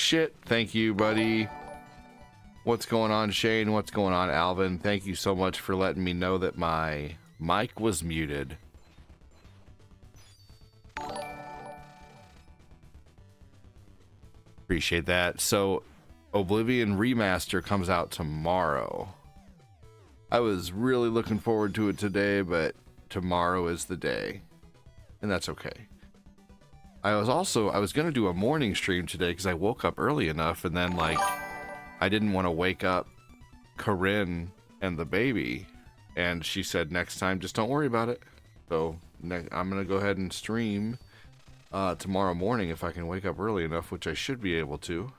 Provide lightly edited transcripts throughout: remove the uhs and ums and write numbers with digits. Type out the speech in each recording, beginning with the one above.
shit. Thank you, buddy. What's going on, Shane? What's going on, Alvin? Thank you so much for letting me know that my mic was muted. Appreciate that. So, Oblivion Remaster comes out tomorrow. I was really looking forward to it today, but tomorrow is the day. And that's okay. I was going to do a morning stream today because I woke up early enough, and then, like, I didn't want to wake up Corinne and the baby. And she said, next time, just don't worry about it. So, I'm going to go ahead and stream tomorrow morning if I can wake up early enough, which I should be able to.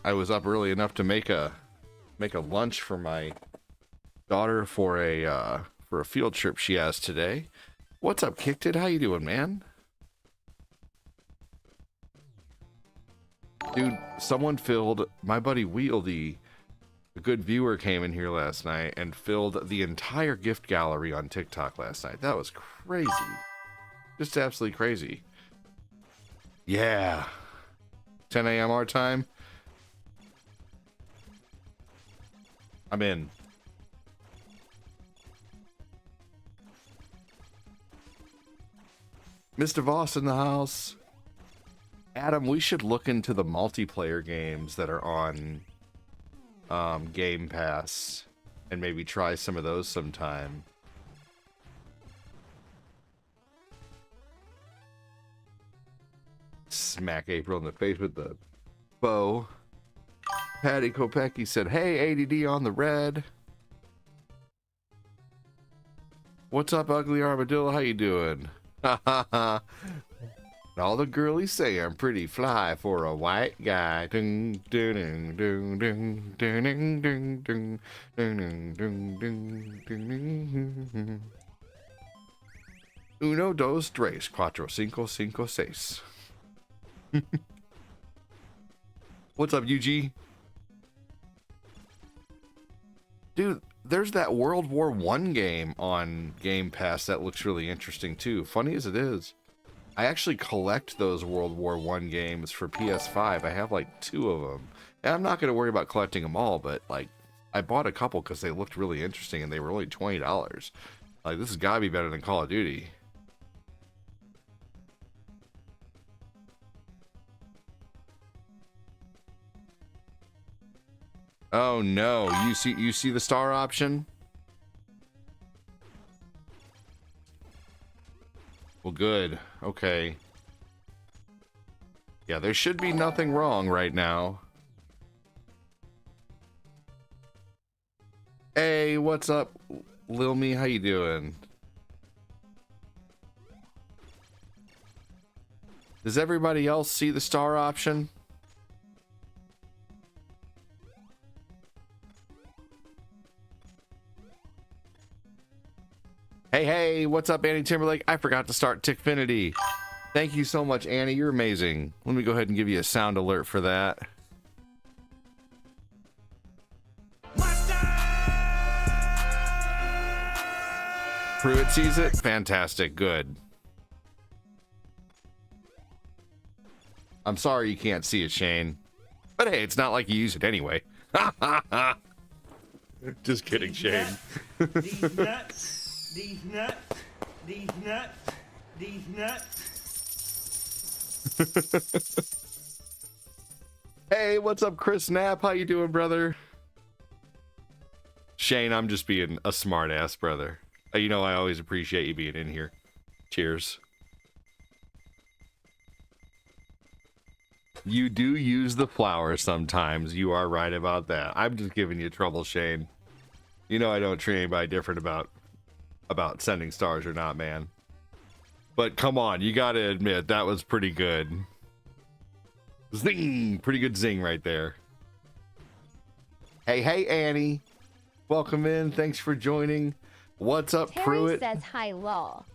I was up early enough to make a lunch for my daughter for a field trip she has today. What's up, Kicked? How you doing, man? Dude, someone filled my buddy Wieldy, a good viewer, came in here last night and filled the entire gift gallery on TikTok last night. That was crazy. Just absolutely crazy. Yeah. 10 a.m. our time. I'm in. Mr. Voss in the house. Adam, we should look into the multiplayer games that are on Game Pass and maybe try some of those sometime. Smack April in the face with the bow. Patty Kopecki said, hey, ADD on the red. What's up, Ugly Armadillo? How you doing? Ha ha ha. All the girlies say I'm pretty fly for a white guy. Ding, ding, ding, ding, ding, ding, ding, ding, ding, ding, ding, ding. Uno, dos, tres, cuatro, cinco, cinco, seis. What's up, UG? Dude, there's that World War I game on Game Pass that looks really interesting too. Funny as it is, I actually collect those World War I games for PS5. I have like 2 of them. And I'm not going to worry about collecting them all, but like I bought a couple because they looked really interesting and they were only $20. Like, this has got to be better than Call of Duty. Oh no, you see the star option? Well, good. Okay. Yeah, there should be nothing wrong right now. Hey, what's up, Lil Me? How you doing? Does everybody else see the star option? Hey, what's up, Annie Timberlake? I forgot to start Tickfinity. Thank you so much, Annie. You're amazing. Let me go ahead and give you a sound alert for that. Pruitt sees it? Fantastic. Good. I'm sorry you can't see it, Shane. But hey, it's not like you use it anyway. Just kidding, Shane. These nuts. These nuts, these nuts, these nuts. Hey, what's up, Chris Knapp? How you doing, brother? Shane, I'm just being a smart ass, brother. You know, I always appreciate you being in here. Cheers. You do use the flour sometimes. You are right about that. I'm just giving you trouble, Shane. You know I don't treat anybody different about sending stars or not, man. But come on, you gotta admit that was pretty good. Zing! Pretty good zing right there. Hey, Annie. Welcome in. Thanks for joining. What's up, Pruitt? Terry says hi, lol.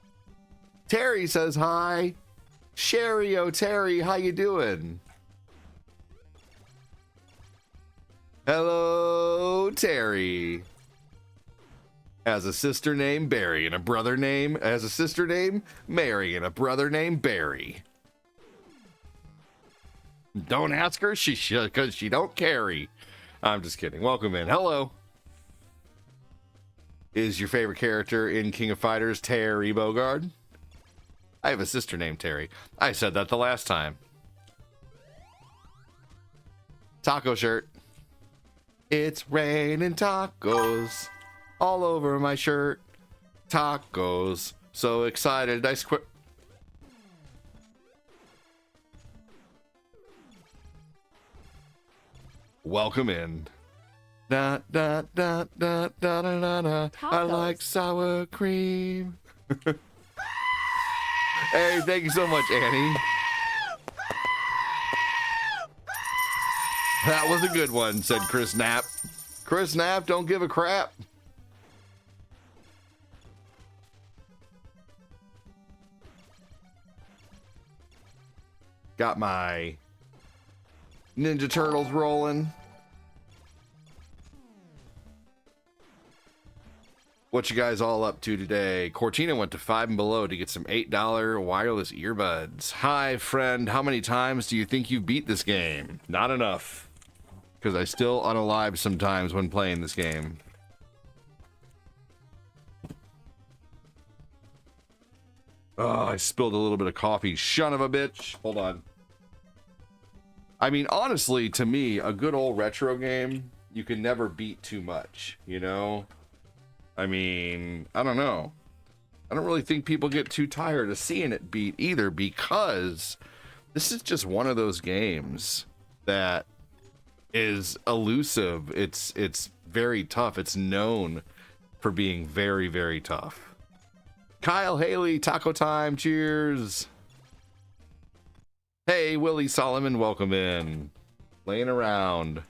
Terry says hi. Sherry, oh Terry, how you doing? Hello, Terry. Has a sister named Barry and a brother named, has a sister named Mary and a brother named Barry. Don't ask her, she should, because she don't carry. I'm just kidding. Welcome in. Hello. Is your favorite character in King of Fighters Terry Bogard? I have a sister named Terry. I said that the last time. Taco shirt. It's raining tacos all over my shirt. Tacos. So excited. Nice quick. Welcome in. Da, da, da, da, da, da, da, da. I like sour cream. Hey, thank you so much, Annie. That was a good one, said Chris Knapp. Chris Knapp, don't give a crap. Got my Ninja Turtles rolling. What you guys all up to today? Cortina went to Five and Below to get some $8 wireless earbuds. Hi, friend. How many times do you think you beat this game? Not enough. Because I still unalive sometimes when playing this game. Oh, I spilled a little bit of coffee. Son of a bitch. Hold on. I mean, honestly, to me, a good old retro game, you can never beat too much, you know? I mean, I don't know. I don't really think people get too tired of seeing it beat either, because this is just one of those games that is elusive. It's very tough. It's known for being very, very tough. Kyle Haley, Taco Time, cheers. Hey, Willie Solomon, welcome in. Laying around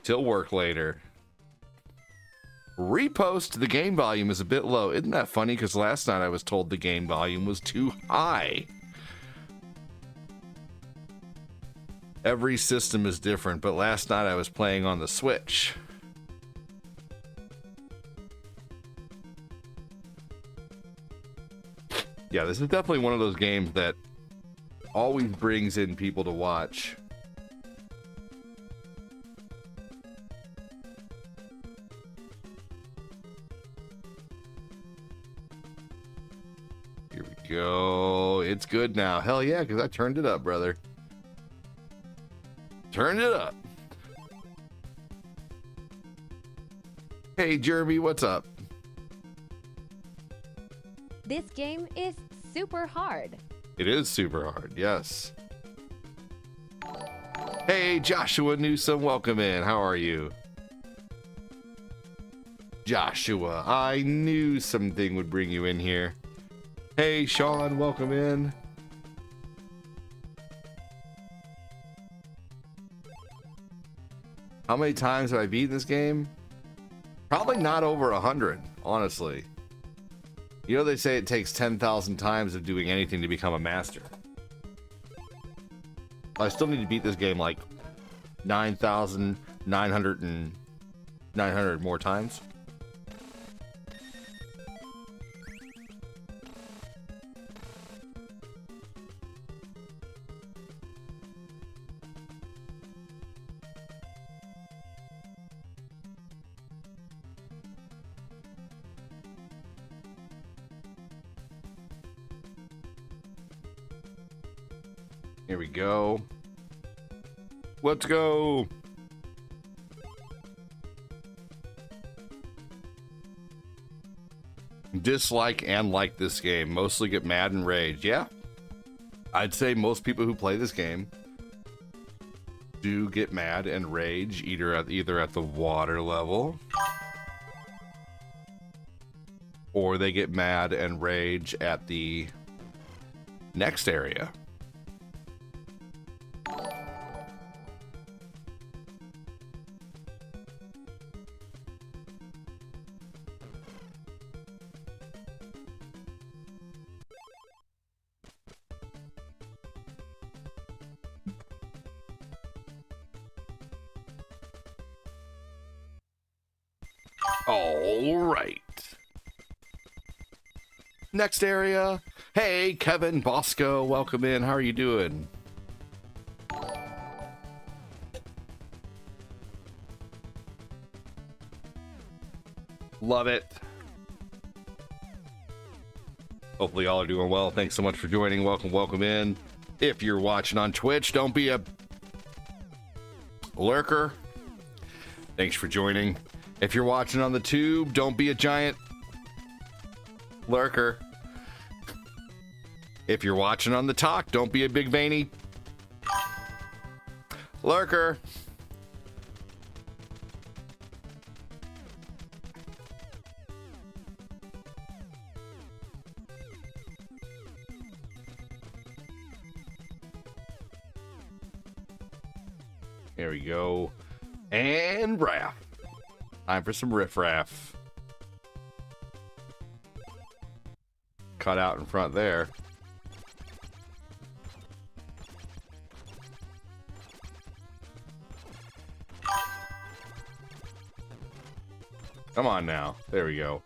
till work later. Repost, the game volume is a bit low. Isn't that funny? Because last night I was told the game volume was too high. Every system is different, but last night I was playing on the Switch. Yeah, this is definitely one of those games that always brings in people to watch. Here we go. It's good now. Hell yeah, because I turned it up, brother. Turned it up. Hey, Jeremy, what's up? This game is super hard. It is super hard, yes. Hey, Joshua Newsom, welcome in. How are you? Joshua, I knew something would bring you in here. Hey, Sean, welcome in. How many times have I beaten this game? Probably not over 100, honestly. You know, they say it takes 10,000 times of doing anything to become a master. I still need to beat this game like 9,900 more times. Here we go. Let's go. Dislike and like this game. Mostly get mad and rage. Yeah. I'd say most people who play this game do get mad and rage either at the water level, or they get mad and rage at the next area. All right. Next area. Hey, Kevin Bosco, welcome in. How are you doing? Love it. Hopefully y'all are doing well. Thanks so much for joining. Welcome in. If you're watching on Twitch, don't be a lurker. Thanks for joining. If you're watching on the tube, don't be a giant lurker. If you're watching on the talk, don't be a big veiny lurker. There we go. And raff. Time for some riff-raff. Cut out in front there. Come on now. There we go.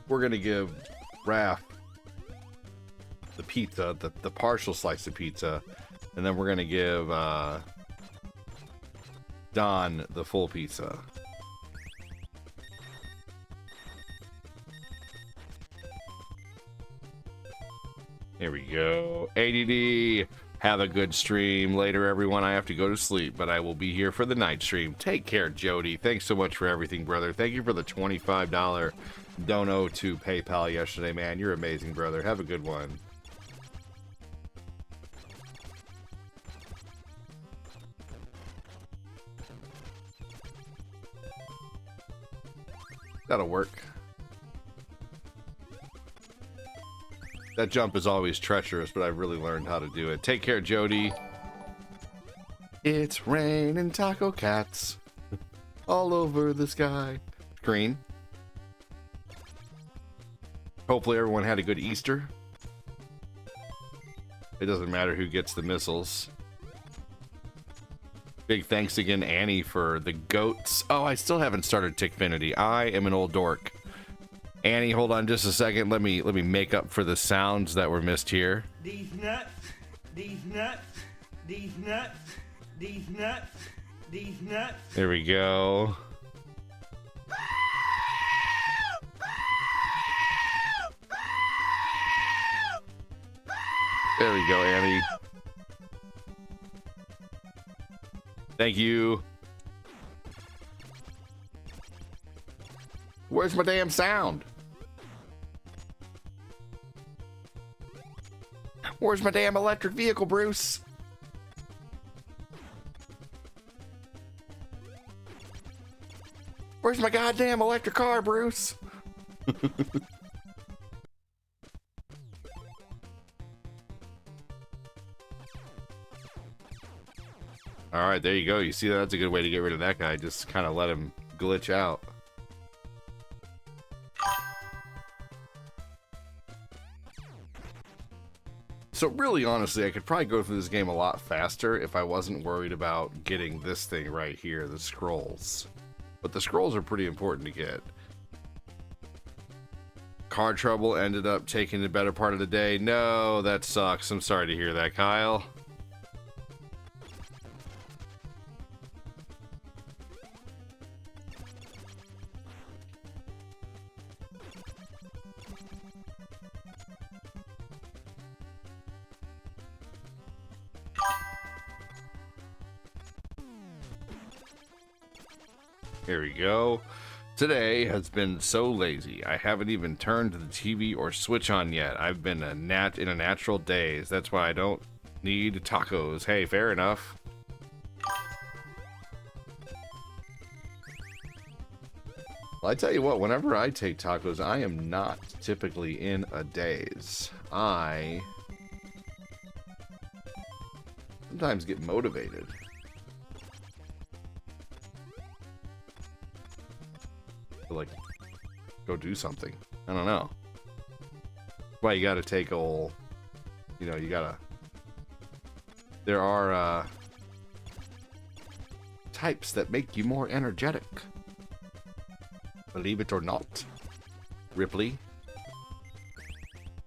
We're going to give Raph the pizza, the partial slice of pizza. And then we're going to give Don the full pizza. Here we go. ADD. Have a good stream. Later, everyone. I have to go to sleep, but I will be here for the night stream. Take care, Jody. Thanks so much for everything, brother. Thank you for the $25 dono to PayPal yesterday, man. You're amazing, brother. Have a good one. That'll work. That jump is always treacherous, but I've really learned how to do it. Take care, Jody. It's raining taco cats all over the sky. Screen. Hopefully everyone had a good Easter. It doesn't matter who gets the missiles. Big thanks again, Annie, for the goats. Oh, I still haven't started Tickfinity. I am an old dork. Annie, hold on just a second. Let me make up for the sounds that were missed here. These nuts, these nuts, these nuts, these nuts, these nuts. There we go. There we go, Annie. Thank you. Where's my damn sound? Where's my damn electric vehicle, Bruce? Where's my goddamn electric car, Bruce? All right, there you go. You see, that's a good way to get rid of that guy. Just kind of let him glitch out. So really, honestly, I could probably go through this game a lot faster if I wasn't worried about getting this thing right here, the scrolls. But the scrolls are pretty important to get. Car trouble ended up taking the better part of the day. No, that sucks. I'm sorry to hear that, Kyle. Here we go. Today has been so lazy. I haven't even turned the TV or switch on yet. I've been in a natural daze. That's why I don't need tacos. Hey, fair enough. Well, I tell you what, whenever I take tacos, I am not typically in a daze. I sometimes get motivated. To, like, go do something. I don't know. Why you gotta take old, you know, you gotta. There are types that make you more energetic. Believe it or not. Ripley.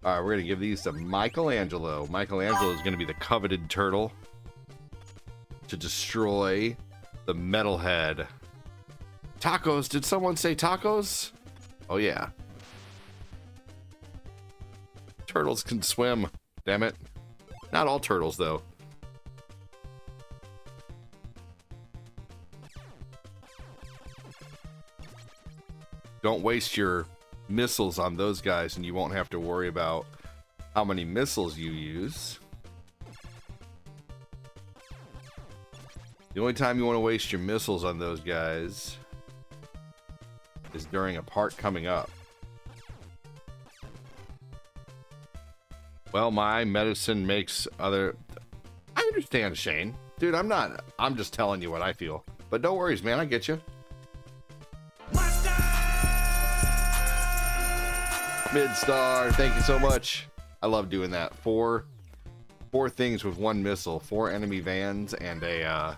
Alright, we're gonna give these to Michelangelo. Michelangelo is gonna be the coveted turtle to destroy the metalhead Tacos. Did someone say tacos? Oh, yeah. Turtles can swim. Damn it. Not all turtles, though. Don't waste your missiles on those guys, and you won't have to worry about how many missiles you use. The only time you want to waste your missiles on those guys is during a part coming up. Well, my medicine makes other... I understand, Shane. Dude, I'm just telling you what I feel. But no worries, man, I get you. Midstar, thank you so much. I love doing that. Four things with one missile. 4 enemy vans and a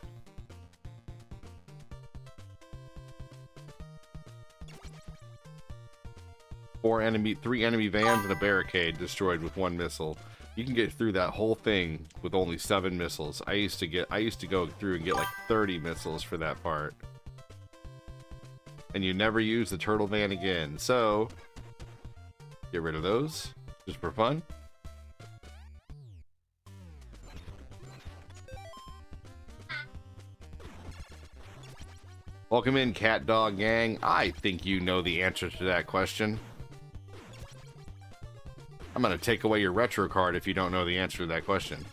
three enemy vans and a barricade destroyed with one missile. You can get through that whole thing with only 7 missiles. I used to go through and get like 30 missiles for that part. And you never use the turtle van again. So get rid of those just for fun. Welcome in, Cat Dog Gang. I think you know the answer to that question. I'm gonna take away your retro card if you don't know the answer to that question.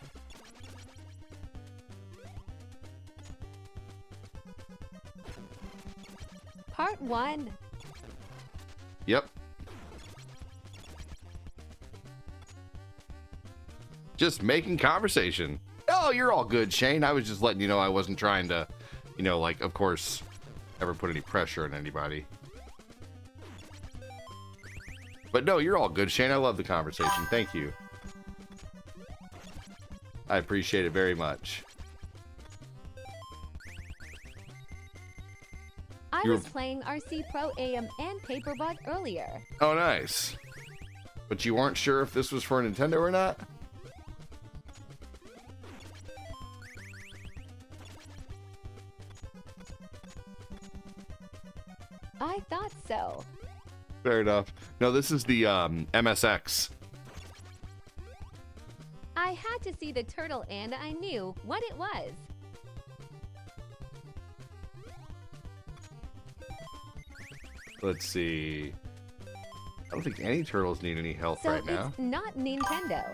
Part 1. Yep. Just making conversation. Oh, you're all good, Shane. I was just letting you know I wasn't trying to, you know, like, of course, ever put any pressure on anybody. But no, you're all good, Shane. I love the conversation. Thank you. I appreciate it very much. I was playing RC Pro AM and Paperbot earlier. Oh, nice. But you weren't sure if this was for Nintendo or not? I thought so. Fair enough. No, this is the MSX. I had to see the turtle and I knew what it was. Let's see. I don't think any turtles need any help So right now. it's not Nintendo.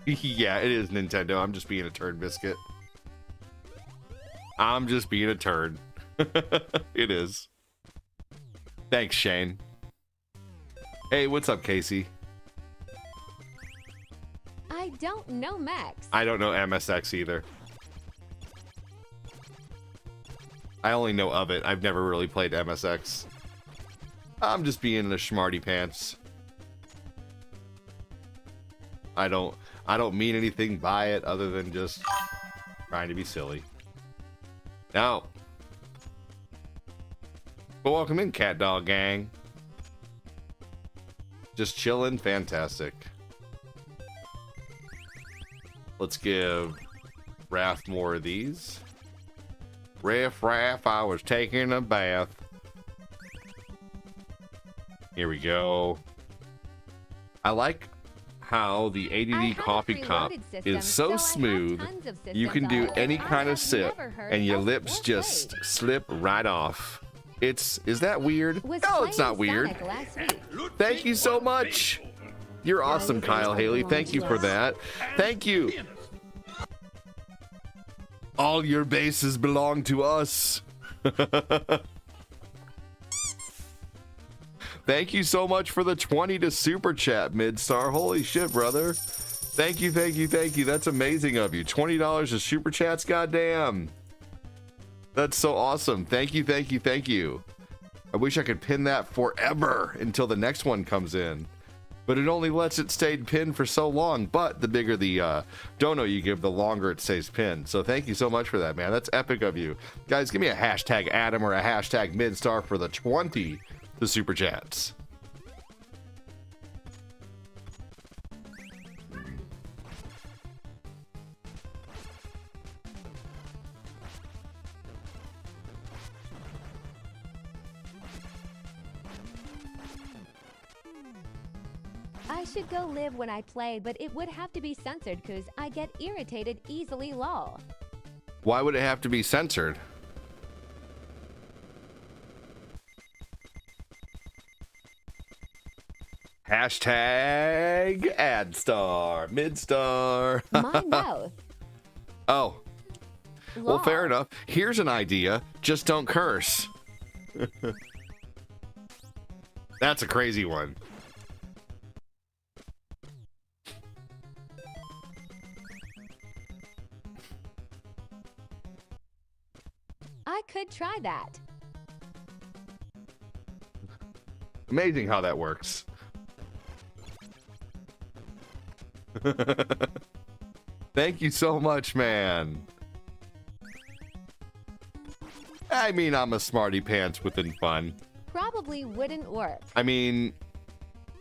Yeah, it is Nintendo. I'm just being a turd biscuit. I'm just being a turd. It is. Thanks, Shane. Hey, what's up, Casey? I don't know Max. I don't know MSX either. I only know of it. I've never really played MSX. I'm just being a schmarty pants. I don't mean anything by it other than just trying to be silly. No. But welcome in, Cat Dog Gang. Just chilling, fantastic. Let's give Raph more of these. Raph, I was taking a bath. Here we go. I like how the ADD coffee cup is so smooth, you can do any kind of sip, and your lips just slip right off. Is that weird? No, it's not weird. Thank you so much. You're awesome, Kyle Haley. Thank you for that. Thank you. All your bases belong to us. Thank you so much for the 20 to super chat, Midstar. Holy shit, brother. Thank you. That's amazing of you. $20 to super chats, goddamn. That's so awesome. Thank you. I wish I could pin that forever until the next one comes in. But it only lets it stay pinned for so long. But the bigger the dono you give, the longer it stays pinned. So thank you so much for that, man. That's epic of you. Guys, give me a hashtag Adam or a hashtag Midstar for the 20 the super chats. I should go live when I play, but it would have to be censored because I get irritated easily, lol. Why would it have to be censored? Hashtag AdStar, Midstar. My mouth. Oh, well, Lol. fair enough. Here's an idea. Just don't curse. That's a crazy one. I could try that. Amazing how that works. Thank you so much, man. I mean, I'm a smarty pants within fun. Probably wouldn't work. I mean,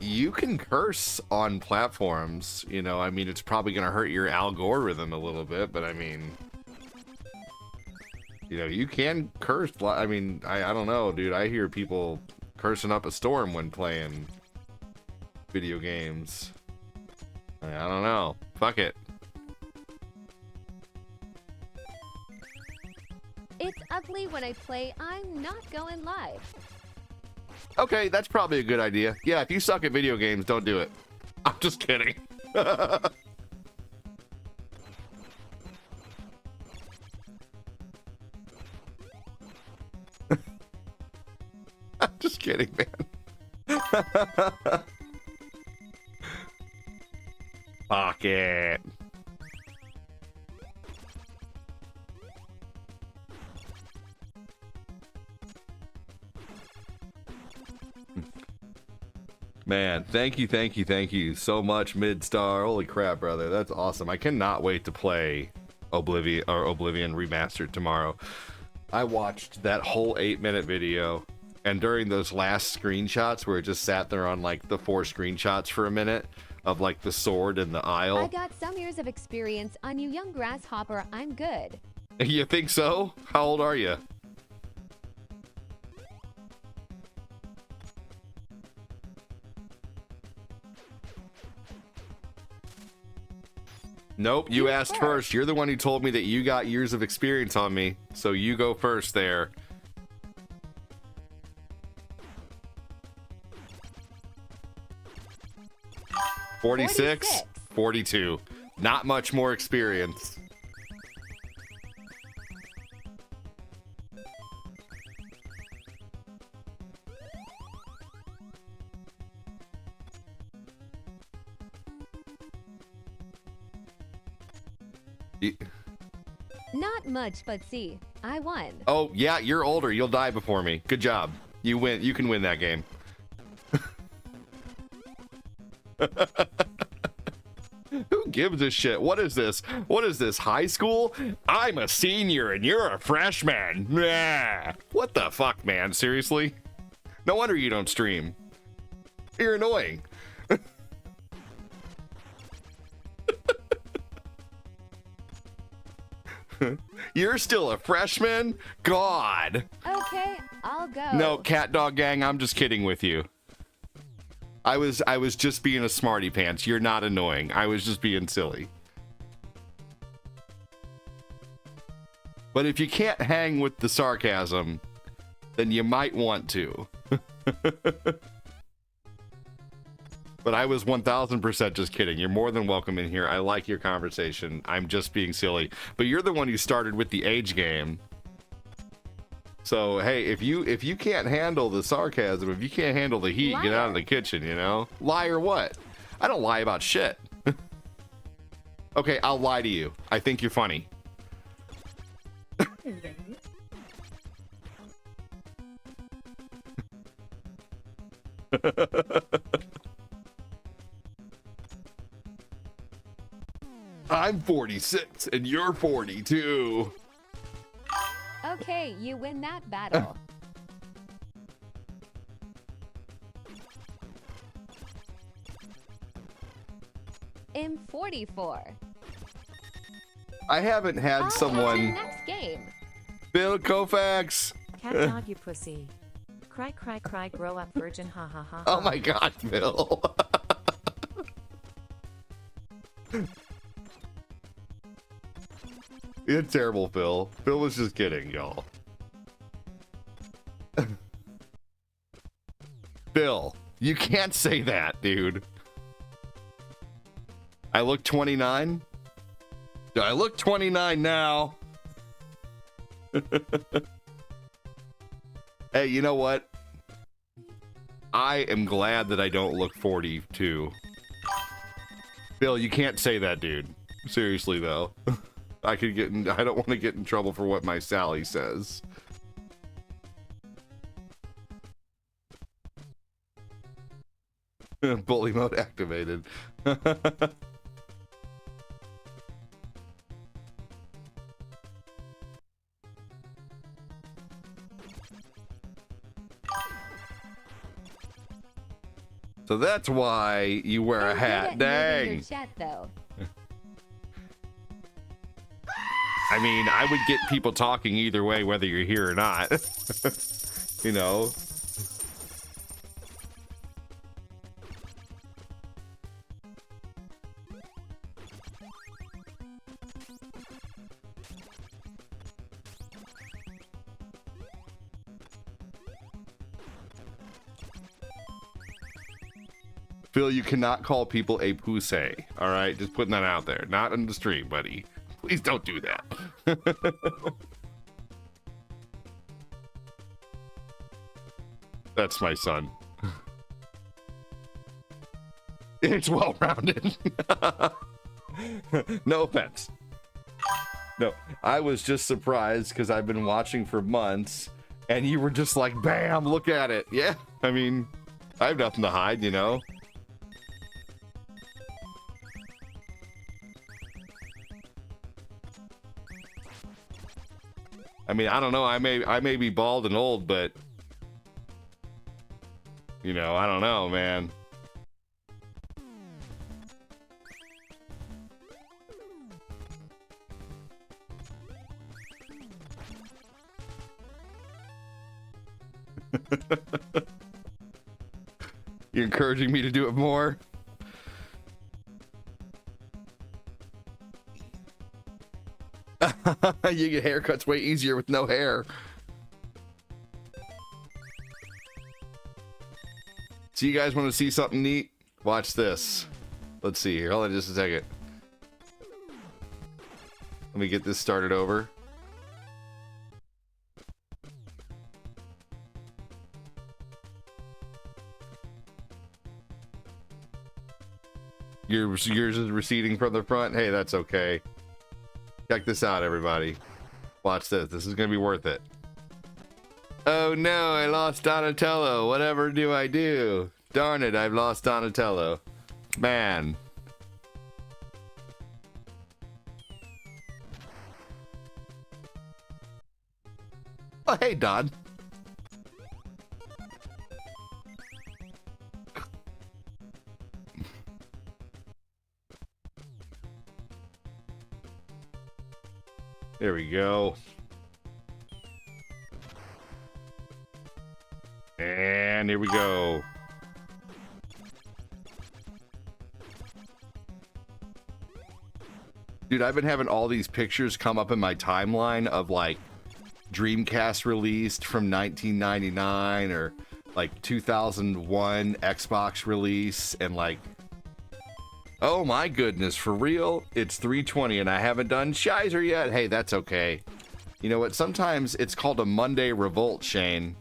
you can curse on platforms, you know. I mean, it's probably going to hurt your algorithm a little bit, but I mean, you know, you can curse. I mean, I don't know, dude. I hear people cursing up a storm when playing video games. I don't know. Fuck it. It's ugly when I play. I'm not going live. Okay, that's probably a good idea. Yeah, if you suck at video games, don't do it. I'm just kidding. I'm just kidding, man. Fuck it. Man, thank you so much, Midstar. Holy crap, brother. That's awesome. I cannot wait to play Oblivion Remastered tomorrow. I watched that whole 8-minute video, and during those last screenshots where it just sat there on like the 4 screenshots for a minute of like the sword and the I aisle. got some years of experience on you young grasshopper. I'm good. You think so? How old are you? Nope, you asked first. You're the one who told me that you got years of experience on me, so you go first there. $46, $42. Not much more experience. Not much, but see, I won. Oh, yeah, you're older. You'll die before me. Good job. You win. You can win that game. Who gives a shit? What is this? What is this, high school? I'm a senior and you're a freshman. Nah. What the fuck, man? Seriously? No wonder you don't stream. You're annoying. You're still a freshman? God. Okay, I'll go. No, Cat Dog Gang, I'm just kidding with you. I was just being a smarty pants. You're not annoying. I was just being silly. But if you can't hang with the sarcasm, then you might want to. But I was 1000% just kidding. You're more than welcome in here. I like your conversation. I'm just being silly. But you're the one who started with the age game. So, hey, if you can't handle the sarcasm, if you can't handle the heat, get out of the kitchen, you know? Lie or what? I don't lie about shit. Okay, I'll lie to you. I think you're funny. I'm 46 and you're 42. Okay, you win that battle. I'm 44. I haven't had someone. Next game. Bill Koufax. Cat dog, you pussy. Cry, cry, cry, grow up, virgin, ha ha ha. Oh ha. my God, Phil. You're terrible, Phil. Phil was just kidding, y'all. Phil, you can't say that, dude. I look 29? Do I look 29 now? Hey, you know what? I am glad that I don't look 42. Phil, you can't say that, dude. Seriously, though. I don't want to get in trouble for what my Sally says. Bully mode activated. So that's why you wear a I'm good hat. at moving your Dang. chat, though. I mean, I would get people talking either way, whether you're here or not. You know? Phil, you cannot call people a pussy. All right, just putting that out there. Not in the stream, buddy. Please don't do that. That's my son. It's well-rounded. No offense. No, I was just surprised because I've been watching for months, and you were just like, bam, look at it. Yeah, I mean, I have nothing to hide, you know? I mean, I don't know. I may be bald and old, but you know, I don't know, man. You're encouraging me to do it more? You get haircuts way easier with no hair. So you guys want to see something neat? Watch this. Let's see here. Hold on just a second. Let me get this started over. Yours is receding from the front. Hey, that's okay. Check this out, everybody. Watch this. This is gonna be worth it. Oh no, I lost Donatello. Whatever do I do? Darn it, I've lost Donatello. Man. Oh, hey, Don. There we go. And here we go. Dude, I've been having all these pictures come up in my timeline of like Dreamcast released from 1999 or like 2001 Xbox release and like, oh my goodness, for real? It's 3:20 and I haven't done Shizer yet. Hey, that's okay. You know what? Sometimes it's called a Monday revolt, Shane.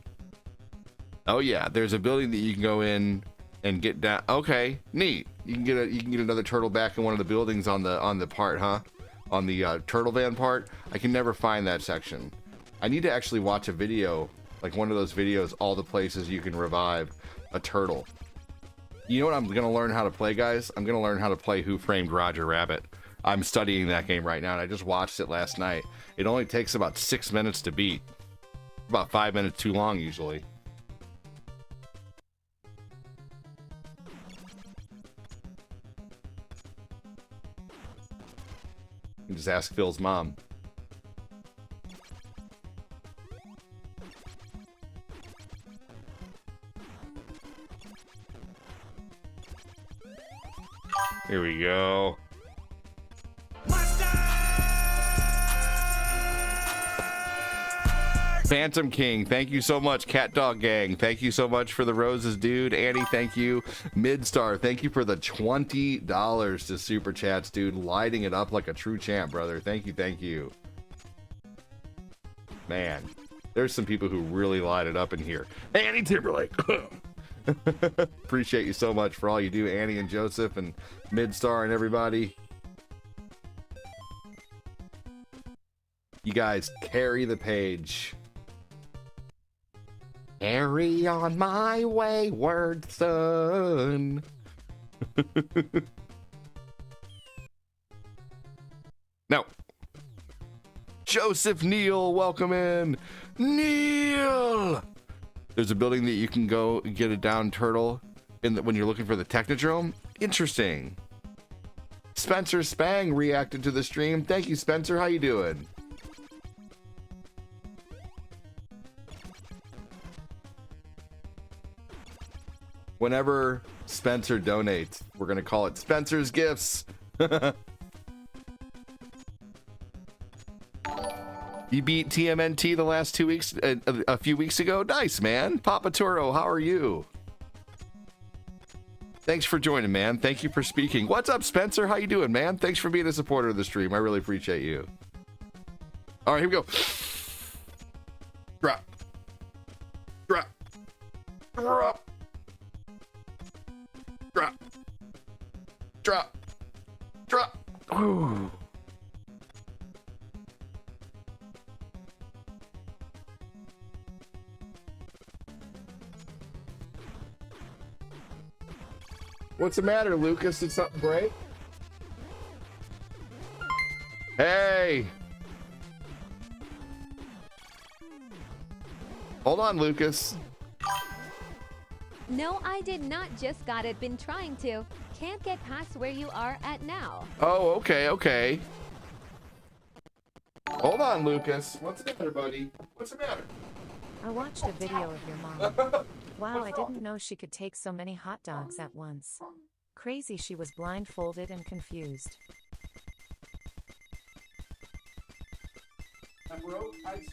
Oh yeah, there's a building that you can go in and get down. Okay, neat. You can get another turtle back in one of the buildings on the part, huh? On the turtle van part. I can never find that section. I need to actually watch a video, like one of those videos, all the places you can revive a turtle. You know what I'm gonna learn how to play, guys? I'm gonna learn how to play Who Framed Roger Rabbit. I'm studying that game right now, and I just watched it last night. It only takes about 6 minutes to beat. About 5 minutes too long, usually. You can just ask Phil's mom. Here we go. Phantom King, thank you so much. Cat Dog Gang, thank you so much for the roses, dude. Annie, thank you. Midstar, thank you for the $20 to Super Chats, dude. Lighting it up like a true champ, brother. Thank you, thank you. Man, there's some people who really light it up in here. Annie Timberlake. Appreciate you so much for all you do, Annie and Joseph and Midstar and everybody. You guys carry the page. Carry on my wayward son. No. Joseph Neal, welcome in. Neal! There's a building that you can go get a down turtle when you're looking for the Technodrome. Interesting. Spencer Spang reacted to the stream. Thank you, Spencer. How you doing? Whenever Spencer donates, we're going to call it Spencer's Gifts. You beat TMNT the last 2 weeks, a few weeks ago. Nice, man. Papa Toro, how are you? Thanks for joining, man. Thank you for speaking. What's up, Spencer? How you doing, man? Thanks for being a supporter of the stream. I really appreciate you. All right, here we go. Drop. Drop. Drop. Drop. Drop. Drop. Ooh. What's the matter, Lucas? Did something break? Hey! Hold on, Lucas. No, I did not just got it. Been trying to. Can't get past where you are at now. Oh, okay, okay. Hold on, Lucas. What's the matter, buddy? What's the matter? I watched a video of your mom. Wow, I didn't know she could take so many hot dogs at once. Crazy she was blindfolded and confused. I see.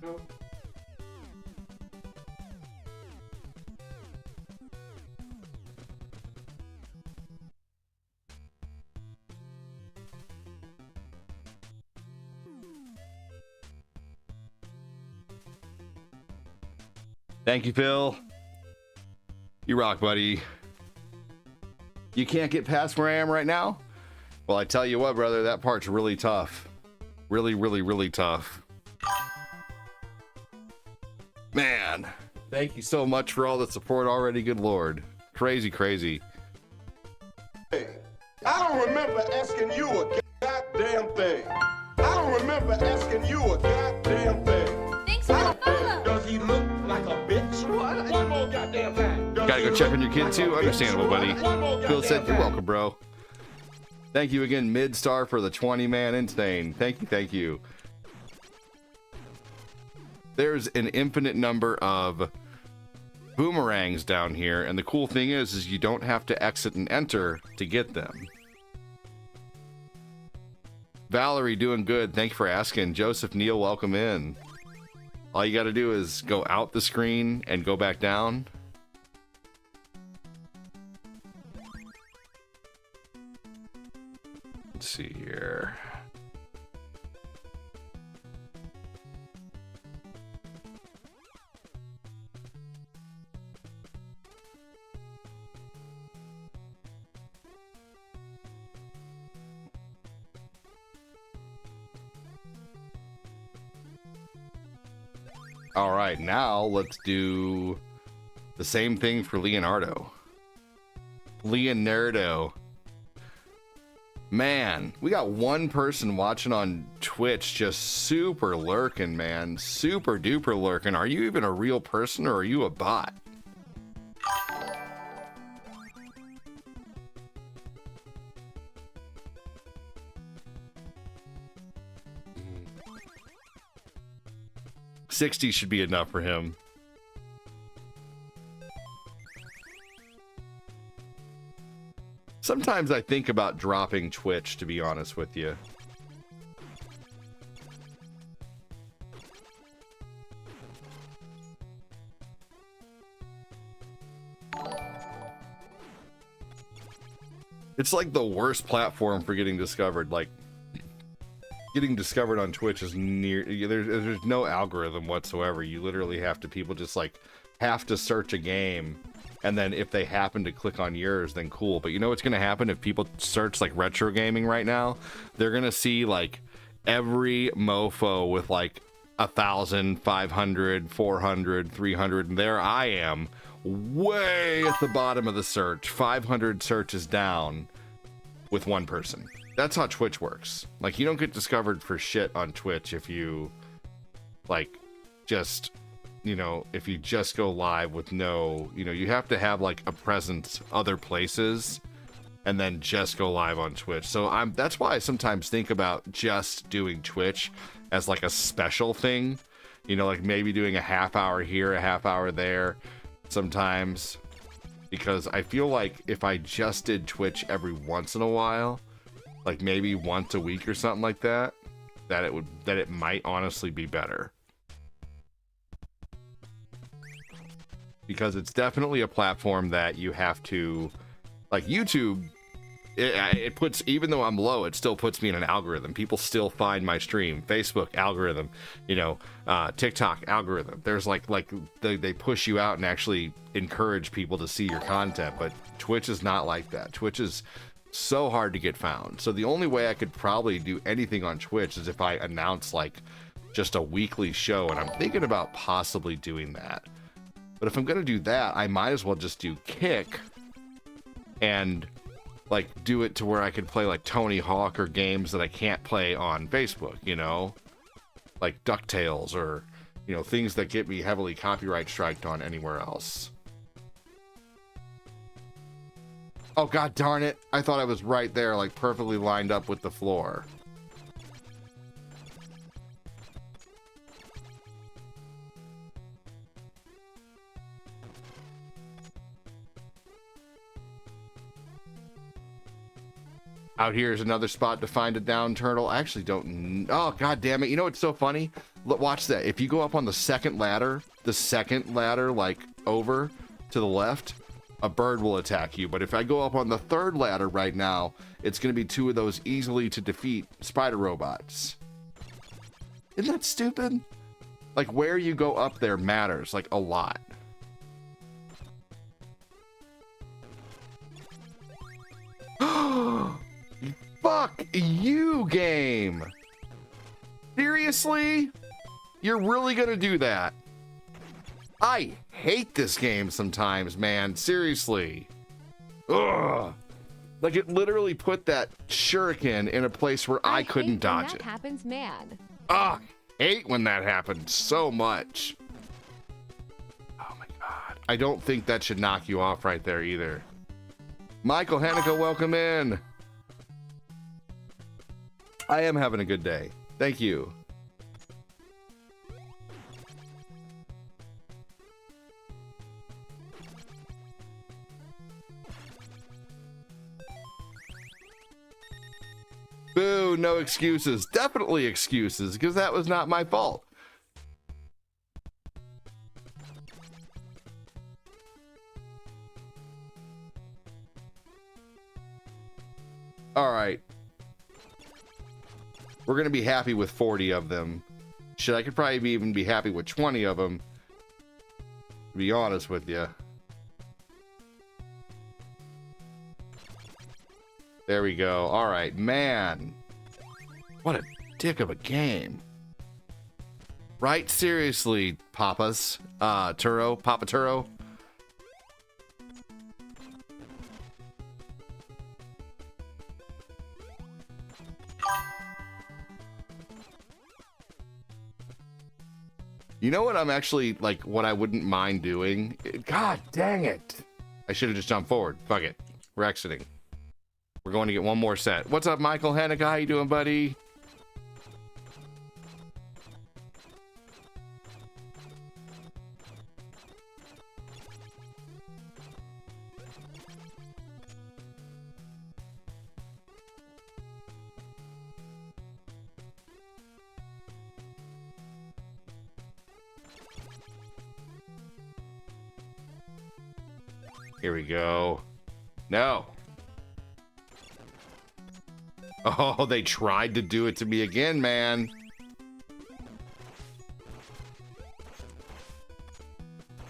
No. Thank you, Phil. You rock, buddy. You can't get past where I am right now? Well, I tell you what, brother, that part's really tough. Really, really, really tough. Man, thank you so much for all the support already, good lord. Crazy, crazy. I don't remember asking you a goddamn thing. I don't remember asking you a goddamn thing. Thanks for the follow. Does he look like a bitch? One more goddamn time. Gotta go check on your kid too? Understandable, buddy. Phil said you're welcome, bro. Thank you again, Midstar, for the 20-man insane. Thank you, thank you. There's an infinite number of boomerangs down here, and the cool thing is you don't have to exit and enter to get them. Valerie, doing good. Thank you for asking. Joseph Neal, welcome in. All you gotta do is go out the screen and go back down. Let's see here. All right, now let's do the same thing for Leonardo. Leonardo. Man, we got one person watching on Twitch just super lurking, man. Super duper lurking. Are you even a real person or are you a bot? 60 should be enough for him. Sometimes I think about dropping Twitch, to be honest with you. It's like the worst platform for getting discovered. Like, getting discovered on Twitch is there's no algorithm whatsoever. You literally have to, people just like have to search a game, and then if they happen to click on yours, then cool. But you know what's going to happen if people search like retro gaming right now? They're going to see like every mofo with like 1,000, 500, 400, 300, and there I am, way at the bottom of the search, 500 searches down with one person. That's how Twitch works. Like, you don't get discovered for shit on Twitch if you, like, just, you know, if you just go live with no, you know, you have to have, like, a presence other places and then just go live on Twitch. So that's why I sometimes think about just doing Twitch as, like, a special thing. You know, like, maybe doing a half hour here, a half hour there sometimes. Because I feel like if I just did Twitch every once in a while, like maybe once a week or something like that, that it might honestly be better. Because it's definitely a platform that you have to, like YouTube, it puts, even though I'm low, it still puts me in an algorithm. People still find my stream. Facebook algorithm, you know, TikTok algorithm. There's like they push you out and actually encourage people to see your content. But Twitch is not like that. Twitch is so hard to get found. So the only way I could probably do anything on Twitch is if I announce like just a weekly show, and I'm thinking about possibly doing that. But if I'm gonna do that, I might as well just do Kick and like do it to where I could play like Tony Hawk or games that I can't play on Facebook, you know, like DuckTales or, you know, things that get me heavily copyright striked on anywhere else. Oh, god darn it. I thought I was right there, like perfectly lined up with the floor. Out here is another spot to find a down turtle. I actually don't. Oh, god damn it. You know what's so funny? Watch that. If you go up on the second ladder, like over to the left, a bird will attack you. But if I go up on the third ladder right now, it's going to be two of those easily to defeat spider robots. Isn't that stupid? Like, where you go up there matters, like, a lot. Fuck you, game! Seriously? You're really gonna do that? I hate this game sometimes, man. Seriously. Ugh. Like, it literally put that shuriken in a place where I couldn't dodge it. That happens, man. Ugh. Hate when that happens so much. Oh my god. I don't think that should knock you off right there either. Michael Hanukkah, welcome in. I am having a good day. Thank you. Boo, no excuses. Definitely excuses, because that was not my fault. All right. We're going to be happy with 40 of them. Shit, I could probably even be happy with 20 of them, to be honest with you. There we go. All right, man. What a dick of a game. Right? Seriously, Papas. Turo. Papa Turo. You know what I'm actually, like, what I wouldn't mind doing? God dang it. I should have just jumped forward. Fuck it. We're exiting. We're going to get one more set. What's up, Michael Hanukkah? How you doing, buddy? Here we go. No. Oh, they tried to do it to me again, man.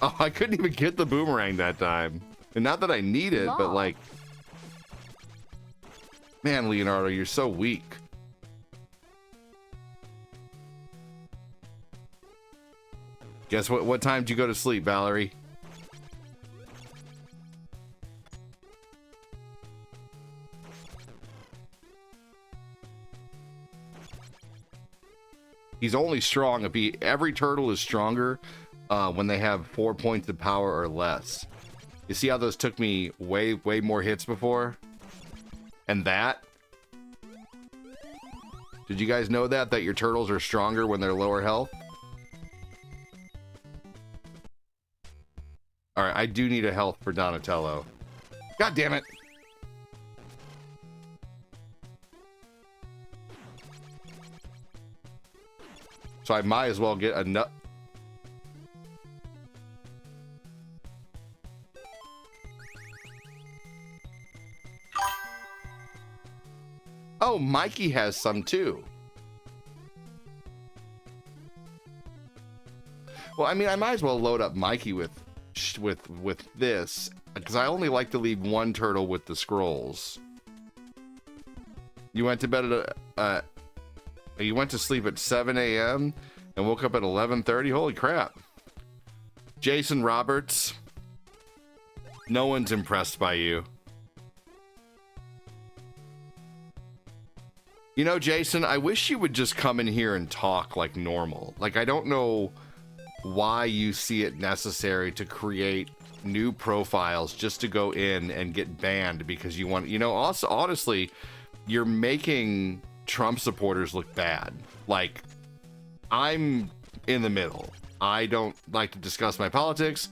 Oh, I couldn't even get the boomerang that time. And not that I need it, but like... Man, Leonardo, you're so weak. Guess what time did you go to sleep, Valerie? He's only strong if every turtle is stronger when they have 4 points of power or less. You see how those took me way more hits before? And that? Did you guys know that your turtles are stronger when they're lower health? Alright, I do need a health for Donatello. God damn it! So I might as well get a nut. Oh, Mikey has some too. Well, I mean, I might as well load up Mikey with this, because I only like to leave one turtle with the scrolls. You went to bed at you went to sleep at 7 a.m. and woke up at 11:30. Holy crap. Jason Roberts, no one's impressed by you. You know, Jason, I wish you would just come in here and talk like normal. Like, I don't know why you see it necessary to create new profiles just to go in and get banned because you want, you know, also, honestly, you're making Trump supporters look bad. Like, I'm in the middle. I don't like to discuss my politics,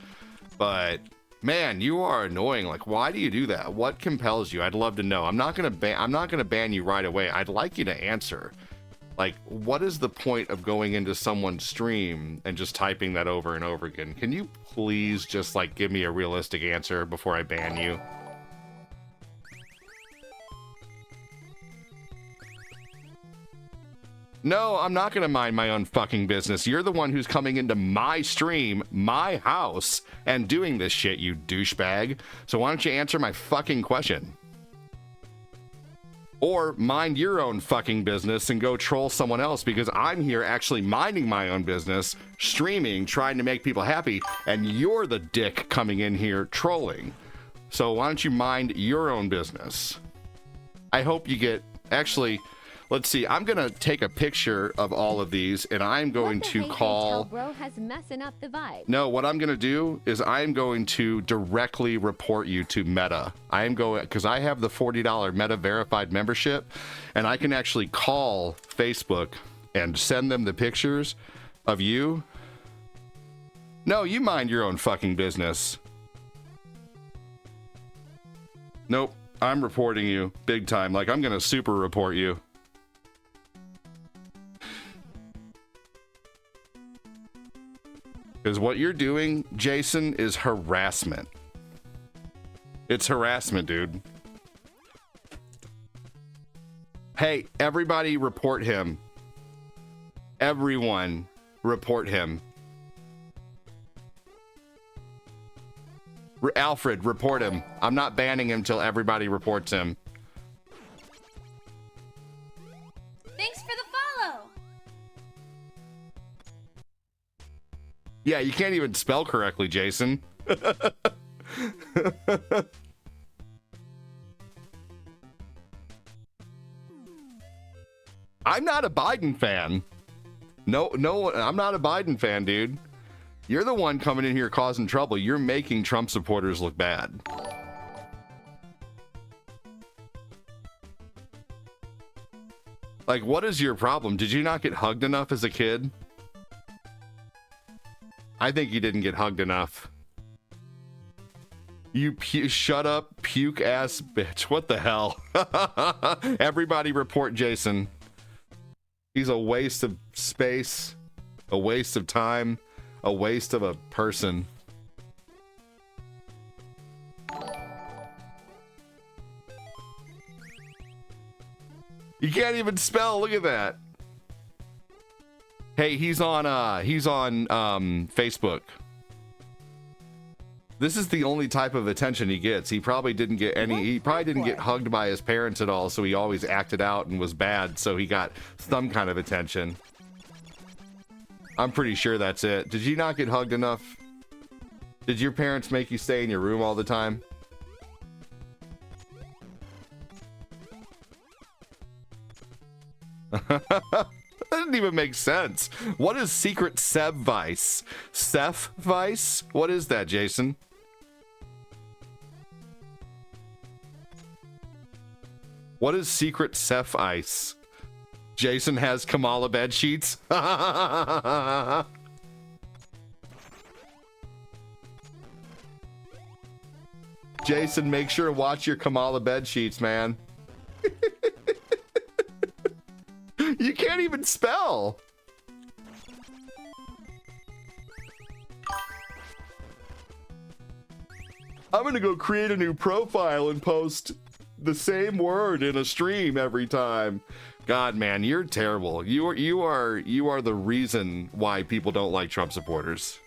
but man, you are annoying. Like, why do you do that? What compels you? I'd love to know. I'm not gonna ban you right away. I'd like you to answer. Like, what is the point of going into someone's stream and just typing that over and over again? Can you please just, like, give me a realistic answer before I ban you? No, I'm not gonna mind my own fucking business. You're the one who's coming into my stream, my house, and doing this shit, you douchebag. So why don't you answer my fucking question? Or mind your own fucking business and go troll someone else, because I'm here actually minding my own business, streaming, trying to make people happy, and you're the dick coming in here trolling. So why don't you mind your own business? I hope you get... Actually, let's see. I'm going to take a picture of all of these, and I'm going to call... Bro has messing up the vibe. No, what I'm going to do is I'm going to directly report you to Meta. I am going... Because I have the $40 Meta verified membership, and I can actually call Facebook and send them the pictures of you. No, you mind your own fucking business. Nope. I'm reporting you big time. Like, I'm going to super report you. Because what you're doing, Jason, is harassment. It's harassment, dude. Hey, everybody report him. Everyone report him. Alfred, report him. I'm not banning him till everybody reports him. Thanks for the follow. Yeah, you can't even spell correctly, Jason. I'm not a Biden fan. No, I'm not a Biden fan, dude. You're the one coming in here causing trouble. You're making Trump supporters look bad. Like, what is your problem? Did you not get hugged enough as a kid? I think you didn't get hugged enough. You shut up, puke ass bitch. What the hell? Everybody report Jason. He's a waste of space, a waste of time, a waste of a person. You can't even spell. Look at that. Hey, he's on Facebook. This is the only type of attention he gets. He probably didn't get any. He probably didn't get hugged by his parents at all, so he always acted out and was bad, so he got some kind of attention. I'm pretty sure that's it. Did you not get hugged enough? Did your parents make you stay in your room all the time? That didn't even make sense. What is Secret Seb Vice? Seth Vice? What is that, Jason? What is Secret Seth Ice? Jason has Kamala bed sheets. Jason, make sure to watch your Kamala bed sheets, man. You can't even spell. I'm gonna go create a new profile and post the same word in a stream every time. God, man, you're terrible. You are the reason why people don't like Trump supporters.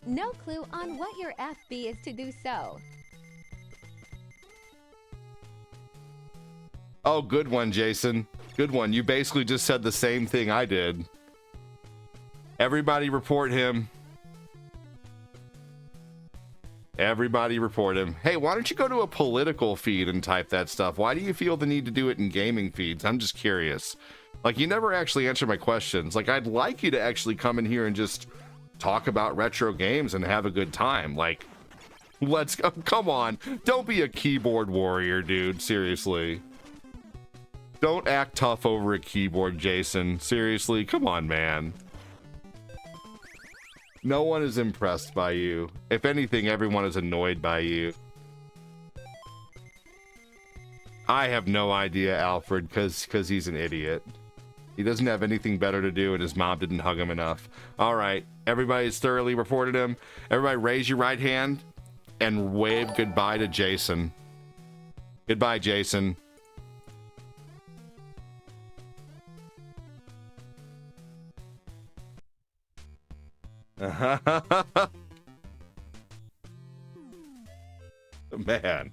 No clue on what your FB is to do so. Oh, good one, Jason. Good one. You basically just said the same thing I did. Everybody report him. Everybody report him. Hey, why don't you go to a political feed and type that stuff? Why do you feel the need to do it in gaming feeds? I'm just curious. Like, you never actually answer my questions. Like, I'd like you to actually come in here and just talk about retro games and have a good time. Like, let's go. Come on. Don't be a keyboard warrior, dude. Seriously. Don't act tough over a keyboard, Jason. Seriously. Come on, man. No one is impressed by you. If anything, everyone is annoyed by you. I have no idea, Alfred, because he's an idiot. He doesn't have anything better to do, and his mom didn't hug him enough. All right, everybody's thoroughly reported him. Everybody raise your right hand and wave goodbye to Jason. Goodbye, Jason. Man.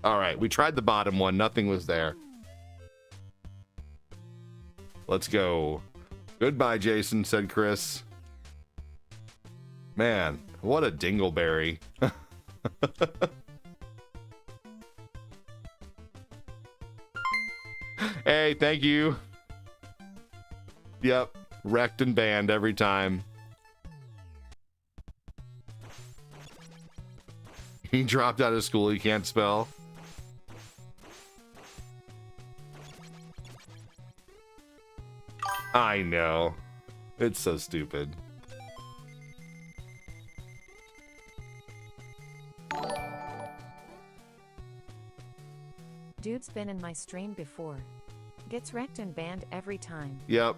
All right, we tried the bottom one. Nothing was there. Let's go. Goodbye, Jason, said Chris. Man, what a dingleberry. Hey, thank you. Yep, wrecked and banned every time. He dropped out of school, he can't spell. I know. It's so stupid. Dude's been in my stream before. Gets wrecked and banned every time. Yep.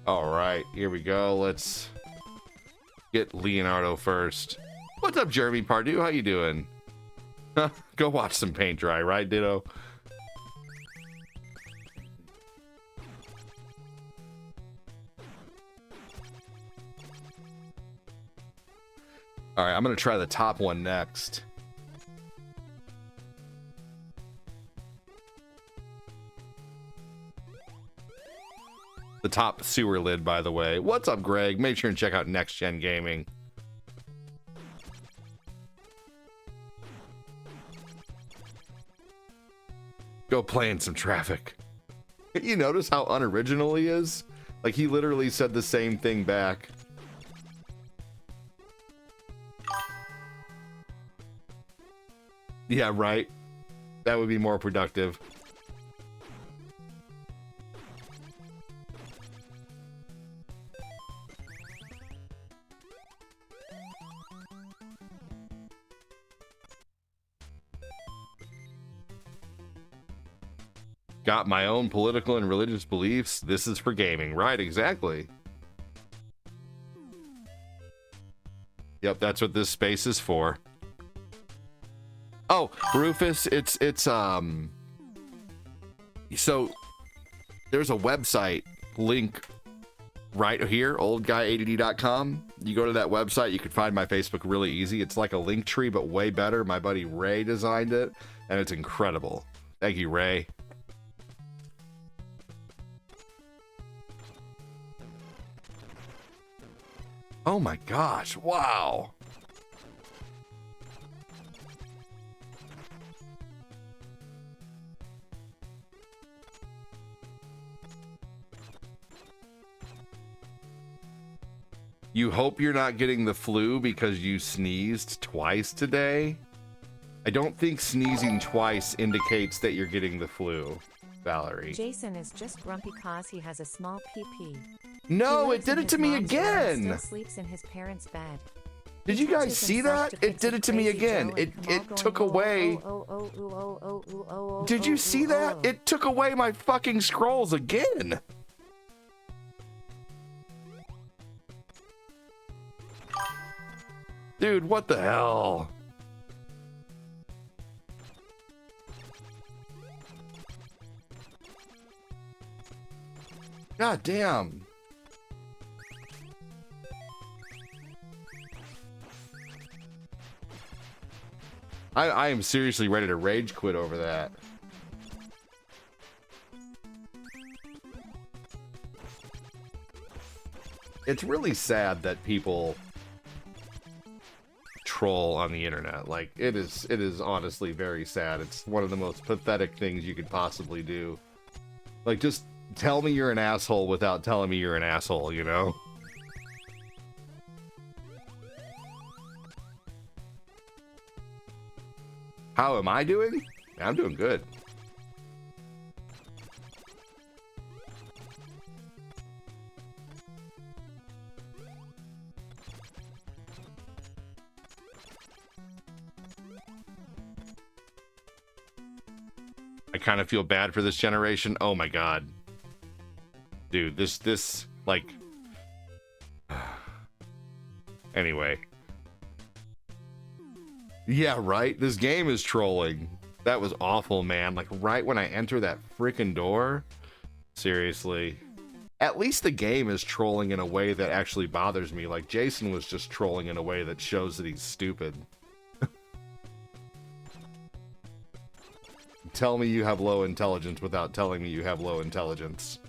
All right, here we go. Let's get Leonardo first. What's up, Jeremy Pardue? How you doing? Go watch some paint dry, right, Ditto? All right, I'm gonna try the top one next. The top sewer lid, by the way. What's up, Greg? Make sure and check out Next Gen Gaming. Go play in some traffic. You notice how unoriginal he is? Like, he literally said the same thing back. Yeah, right. That would be more productive. Got my own political and religious beliefs. This is for gaming. Right, exactly. Yep, that's what this space is for. Oh, Rufus, it's so there's a website link right here, oldguyadd.com. You go to that website, you can find my Facebook really easy. It's like a link tree, but way better. My buddy Ray designed it, and it's incredible. Thank you, Ray. Oh my gosh, wow. You hope you're not getting the flu because you sneezed twice today? I don't think sneezing twice indicates that you're getting the flu, Valerie. Jason is just grumpy cause he has a small pee-pee. No, He it lives did in it to his me mom's room and again. Still sleeps in his parents' bed. Did you guys see that? It did it to me again. It took away. Did you see that? It took away my fucking scrolls again. Dude, what the hell? God damn. I am seriously ready to rage quit over that. It's really sad that people troll on the internet. Like, it is honestly very sad. It's one of the most pathetic things you could possibly do. Like, just tell me you're an asshole without telling me you're an asshole, you know? How am I doing? I'm doing good. I kind of feel bad for this generation. Oh my god. Dude, this like anyway. Yeah, right? This game is trolling. That was awful, man. Like, right when I enter that freaking door? Seriously. At least the game is trolling in a way that actually bothers me. Like, Jason was just trolling in a way that shows that he's stupid. Tell me you have low intelligence without telling me you have low intelligence.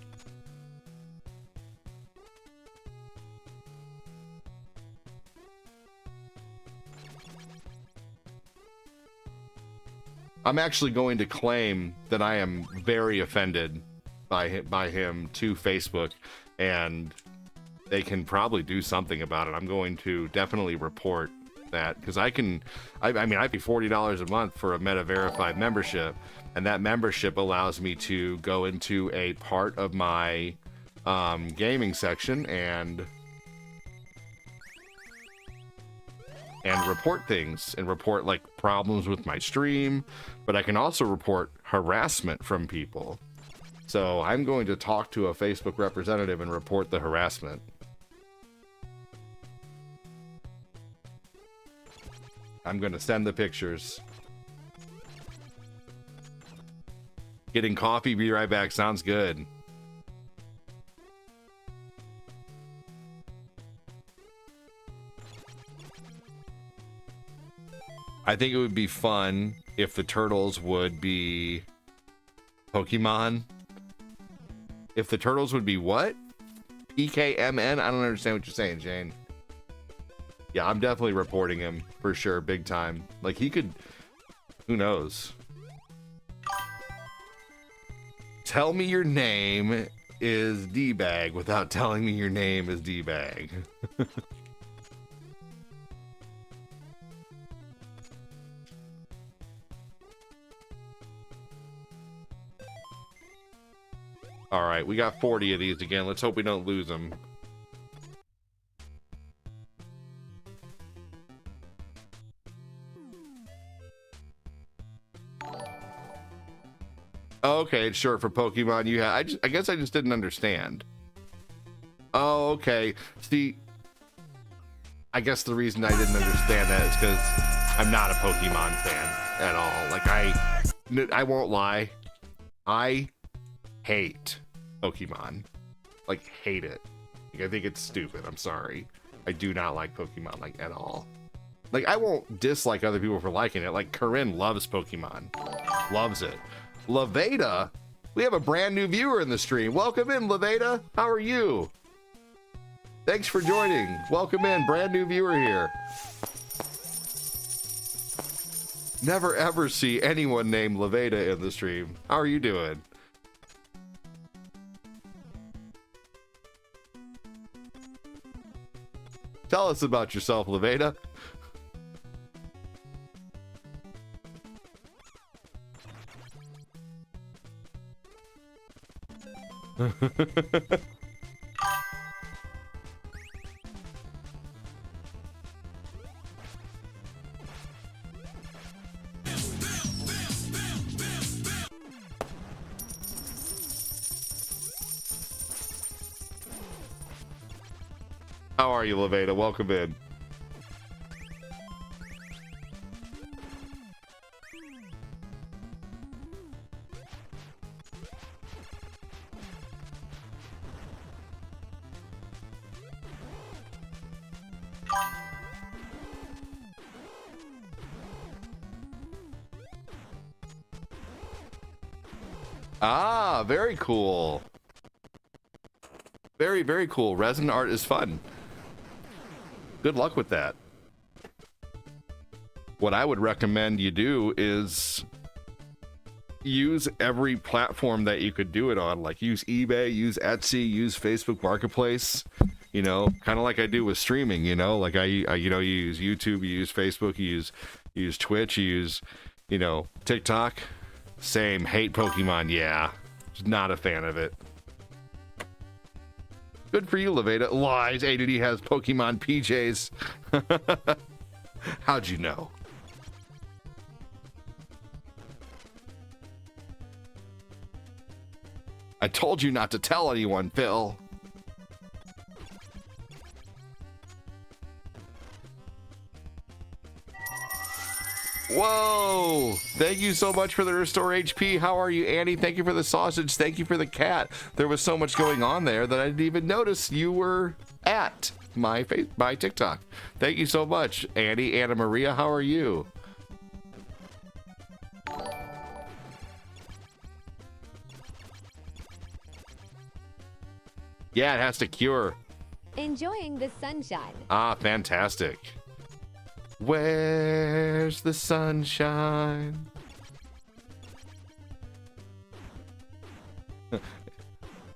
I'm actually going to claim that I am very offended by him to Facebook, and they can probably do something about it. I'm going to definitely report that, because I mean, I pay $40 a month for a Meta Verified membership, and that membership allows me to go into a part of my gaming section and report things, and report like problems with my stream, but I can also report harassment from people. So I'm going to talk to a Facebook representative and report the harassment. I'm going to send the pictures. Getting coffee, be right back. Sounds good. I think it would be fun if the turtles would be Pokemon. If the turtles would be what? PKMN? I don't understand what you're saying, Jane. Yeah, I'm definitely reporting him for sure, big time. Like, he could, who knows? Tell me your name is D-Bag without telling me your name is D-Bag. All right, we got 40 of these again. Let's hope we don't lose them. Oh, okay, it's short for Pokemon. I guess I just didn't understand. Oh, okay. See, I guess the reason I didn't understand that is because I'm not a Pokemon fan at all. Like, I won't lie. I hate Pokemon. Like, hate it. Like, I think it's stupid. I'm sorry. I do not like Pokemon, like, at all. Like, I won't dislike other people for liking it. Like, Corinne loves Pokemon. Loves it. Levada, we have a brand new viewer in the stream. Welcome in, Levada. How are you? Thanks for joining. Welcome in, brand new viewer here. Never ever see anyone named Levada in the stream. How are you doing? Tell us about yourself, Levada. How are you, Levada? Welcome in. Ah, very cool. Very, very cool. Resin art is fun. Good luck with that. What I would recommend you do is use every platform that you could do it on. Like, use eBay, use Etsy, use Facebook Marketplace. You know, kind of like I do with streaming. You know, like I you know, you use YouTube, you use Facebook, you use Twitch, you use, you know, TikTok. Same. Hate Pokemon. Yeah, just not a fan of it. Good for you, Levada. Lies. ADD has Pokemon PJs. How'd you know? I told you not to tell anyone, Phil. Whoa! Thank you so much for the restore HP. How are you, Annie? Thank you for the sausage. Thank you for the cat. There was so much going on there that I didn't even notice you were at my TikTok. Thank you so much, Annie. Anna Maria, how are you? Yeah, it has to cure. Enjoying the sunshine. Ah, fantastic. Where's the sunshine?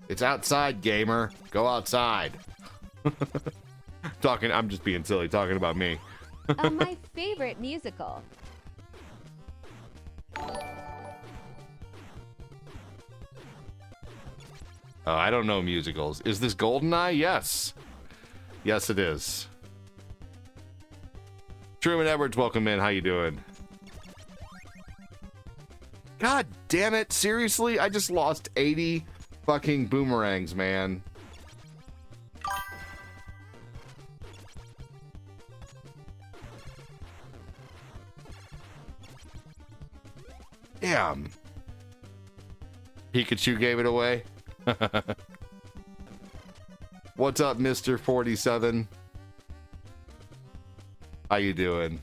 It's outside, gamer. Go outside. I'm just being silly, talking about me. My favorite musical. I don't know musicals. Is this GoldenEye? Yes. Yes, it is. Truman Edwards, welcome in. How you doing? God damn it. Seriously? I just lost 80 fucking boomerangs, man. Damn. Pikachu gave it away. What's up, Mr. 47? How you doing?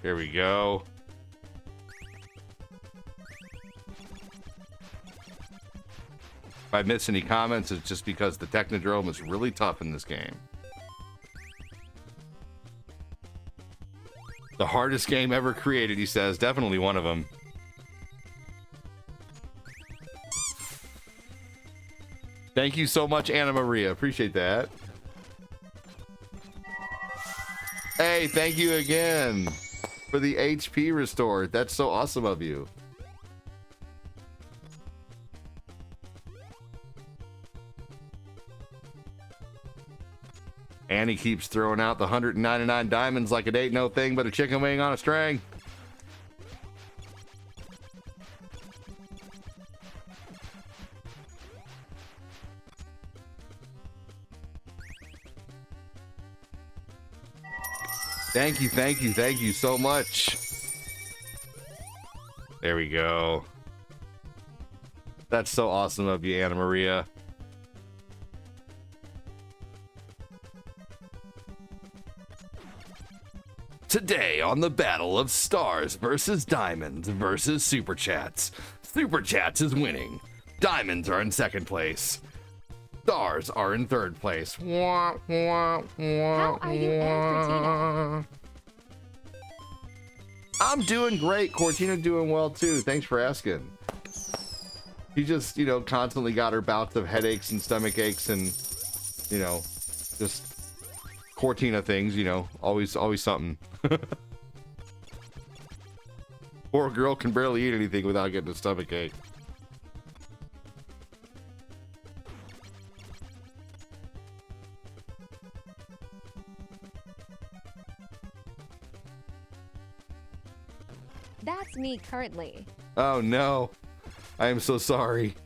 Here we go. If I miss any comments, it's just because the Technodrome is really tough in this game. The hardest game ever created, he says. Definitely one of them. Thank you so much, Anna Maria. Appreciate that. Hey, thank you again for the HP restored. That's so awesome of you. Annie keeps throwing out the 199 diamonds like it ain't no thing but a chicken wing on a string. Thank you, thank you, thank you so much. There we go. That's so awesome of you, Anna Maria. Today on the Battle of Stars versus Diamonds versus Super Chats. Super Chats is winning. Diamonds are in second place. Stars are in third place. How are you and Cortina? I'm doing great. Cortina doing well too. Thanks for asking. She just, constantly got her bouts of headaches and stomach aches and, just Cortina things, always something. Poor girl can barely eat anything without getting a stomach ache. That's me currently. Oh no. I am so sorry.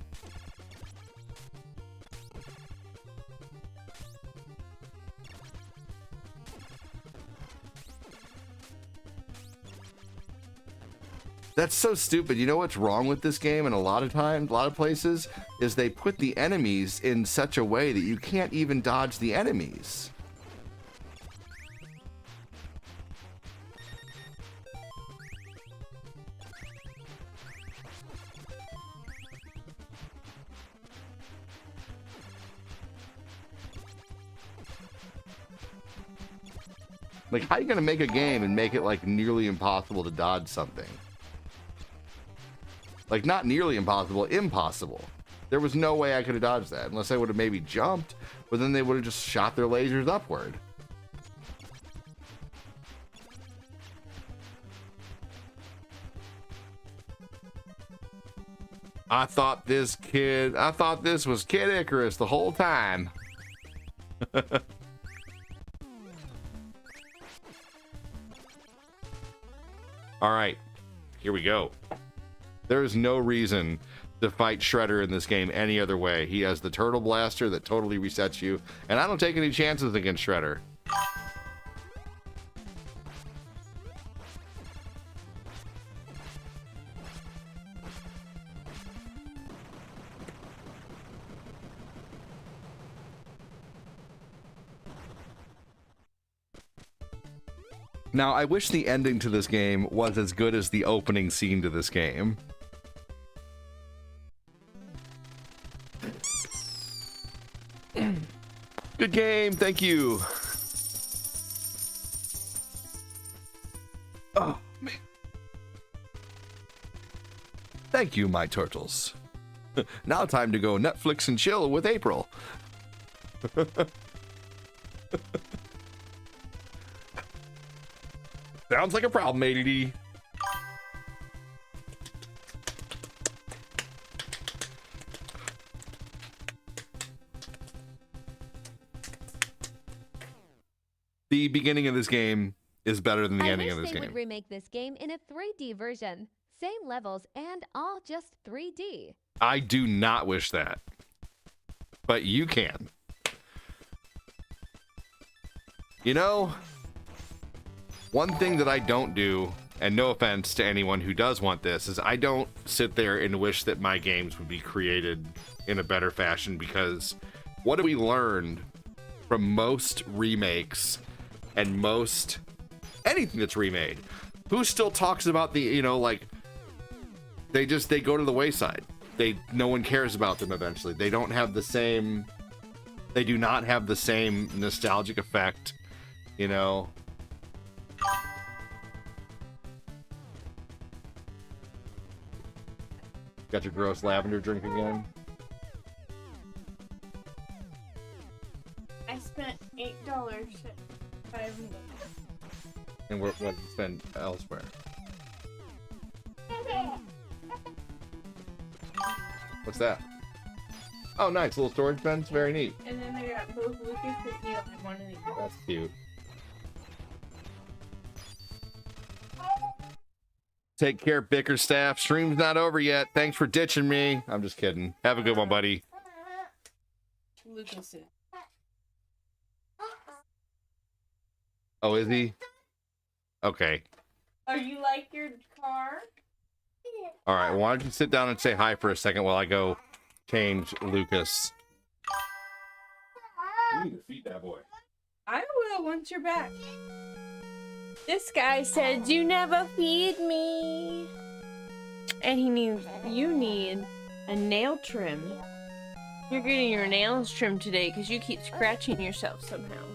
That's so stupid. You know what's wrong with this game? And a lot of places, is they put the enemies in such a way that you can't even dodge the enemies. Like, how are you gonna make a game and make it like nearly impossible to dodge something? Like, not nearly impossible, impossible. There was no way I could have dodged that unless I would have maybe jumped, but then they would have just shot their lasers upward. I thought this was Kid Icarus the whole time. All right, here we go. There is no reason to fight Shredder in this game any other way. He has the Turtle Blaster that totally resets you, and I don't take any chances against Shredder. Now, I wish the ending to this game was as good as the opening scene to this game. Good game, thank you. Oh, man. Thank you, my turtles. Now time to go Netflix and chill with April. Sounds like a problem, ADD. The beginning of this game is better than the ending of this I wish they game. would remake this game in a 3D version. Same levels and all just 3D. I do not wish that. But you can. You know, one thing that I don't do, and no offense to anyone who does want this, is I don't sit there and wish that my games would be created in a better fashion, because what have we learned from most remakes and most anything that's remade? Who still talks about the, you know, like, they go to the wayside. No one cares about them eventually. They don't have the same, they do not have the same nostalgic effect, you know. Got your gross lavender drink again? I spent $8 at 5 minutes. And what did you spend elsewhere? What's that? Oh, nice. Little storage bins. Very neat. And then I got both Lucas and Eli one of these. That's cute. Take care, Bickerstaff. Stream's not over yet. Thanks for ditching me. I'm just kidding. Have a good one, buddy. Lucas. Oh, is he? Okay. Are you like your car? All right. Why don't you sit down and say hi for a second while I go change Lucas? You need to feed that boy. I will once you're back. This guy said you never feed me. And you need a nail trim. You're getting your nails trimmed today because you keep scratching yourself somehow.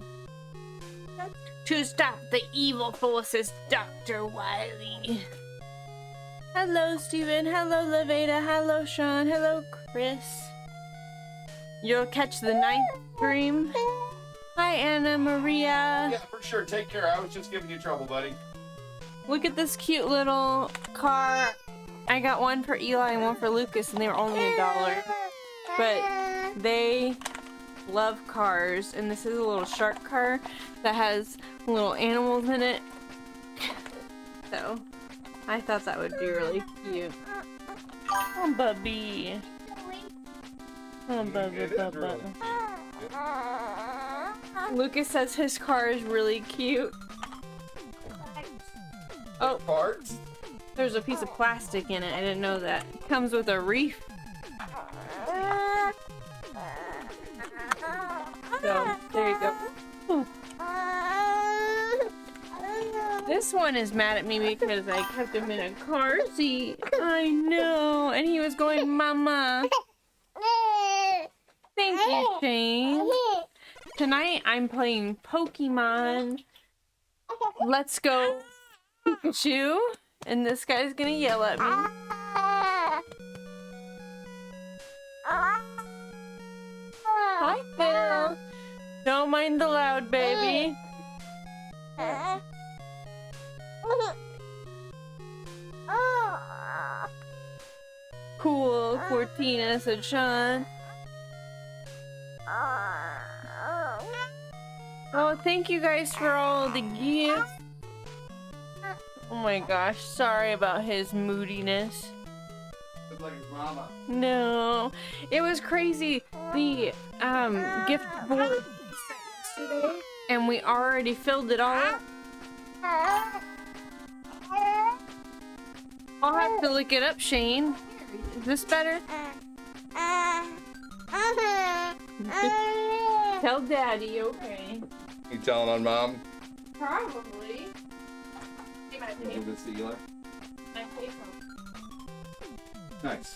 To stop the evil forces, Dr. Wily. Hello, Steven. Hello, Levada. Hello, Sean. Hello, Chris. You'll catch the 9th stream. Hi, Anna Maria. Yeah, for sure. Take care. I was just giving you trouble, buddy. Look at this cute little car. I got one for Eli and one for Lucas, and they were only $1. But they love cars, and this is a little shark car that has little animals in it. So, I thought that would be really cute. Oh, Bubby. Oh, Bubby, Bubba. Lucas says his car is really cute. Oh, Parts? there's a piece of plastic in it. I didn't know that. It comes with a reef. So, there you go. Ooh. This one is mad at me because I kept him in a car seat. I know. And he was going, Mama. Thank you, Shane. Tonight I'm playing Pokemon. Let's go Pikachu. And this guy's gonna yell at me. Hi, Phil. Don't mind the loud baby. Cool, Cortina, said Sean. Oh, thank you guys for all the gifts. Oh my gosh, sorry about his moodiness. Looks like his mama. No, it was crazy. The gift board yesterday, and we already filled it all up. I'll have to look it up, Shane. Is this better? Tell Daddy, okay? You telling on Mom? Probably. Hey, my Can you give this to Eli? My tape. Nice.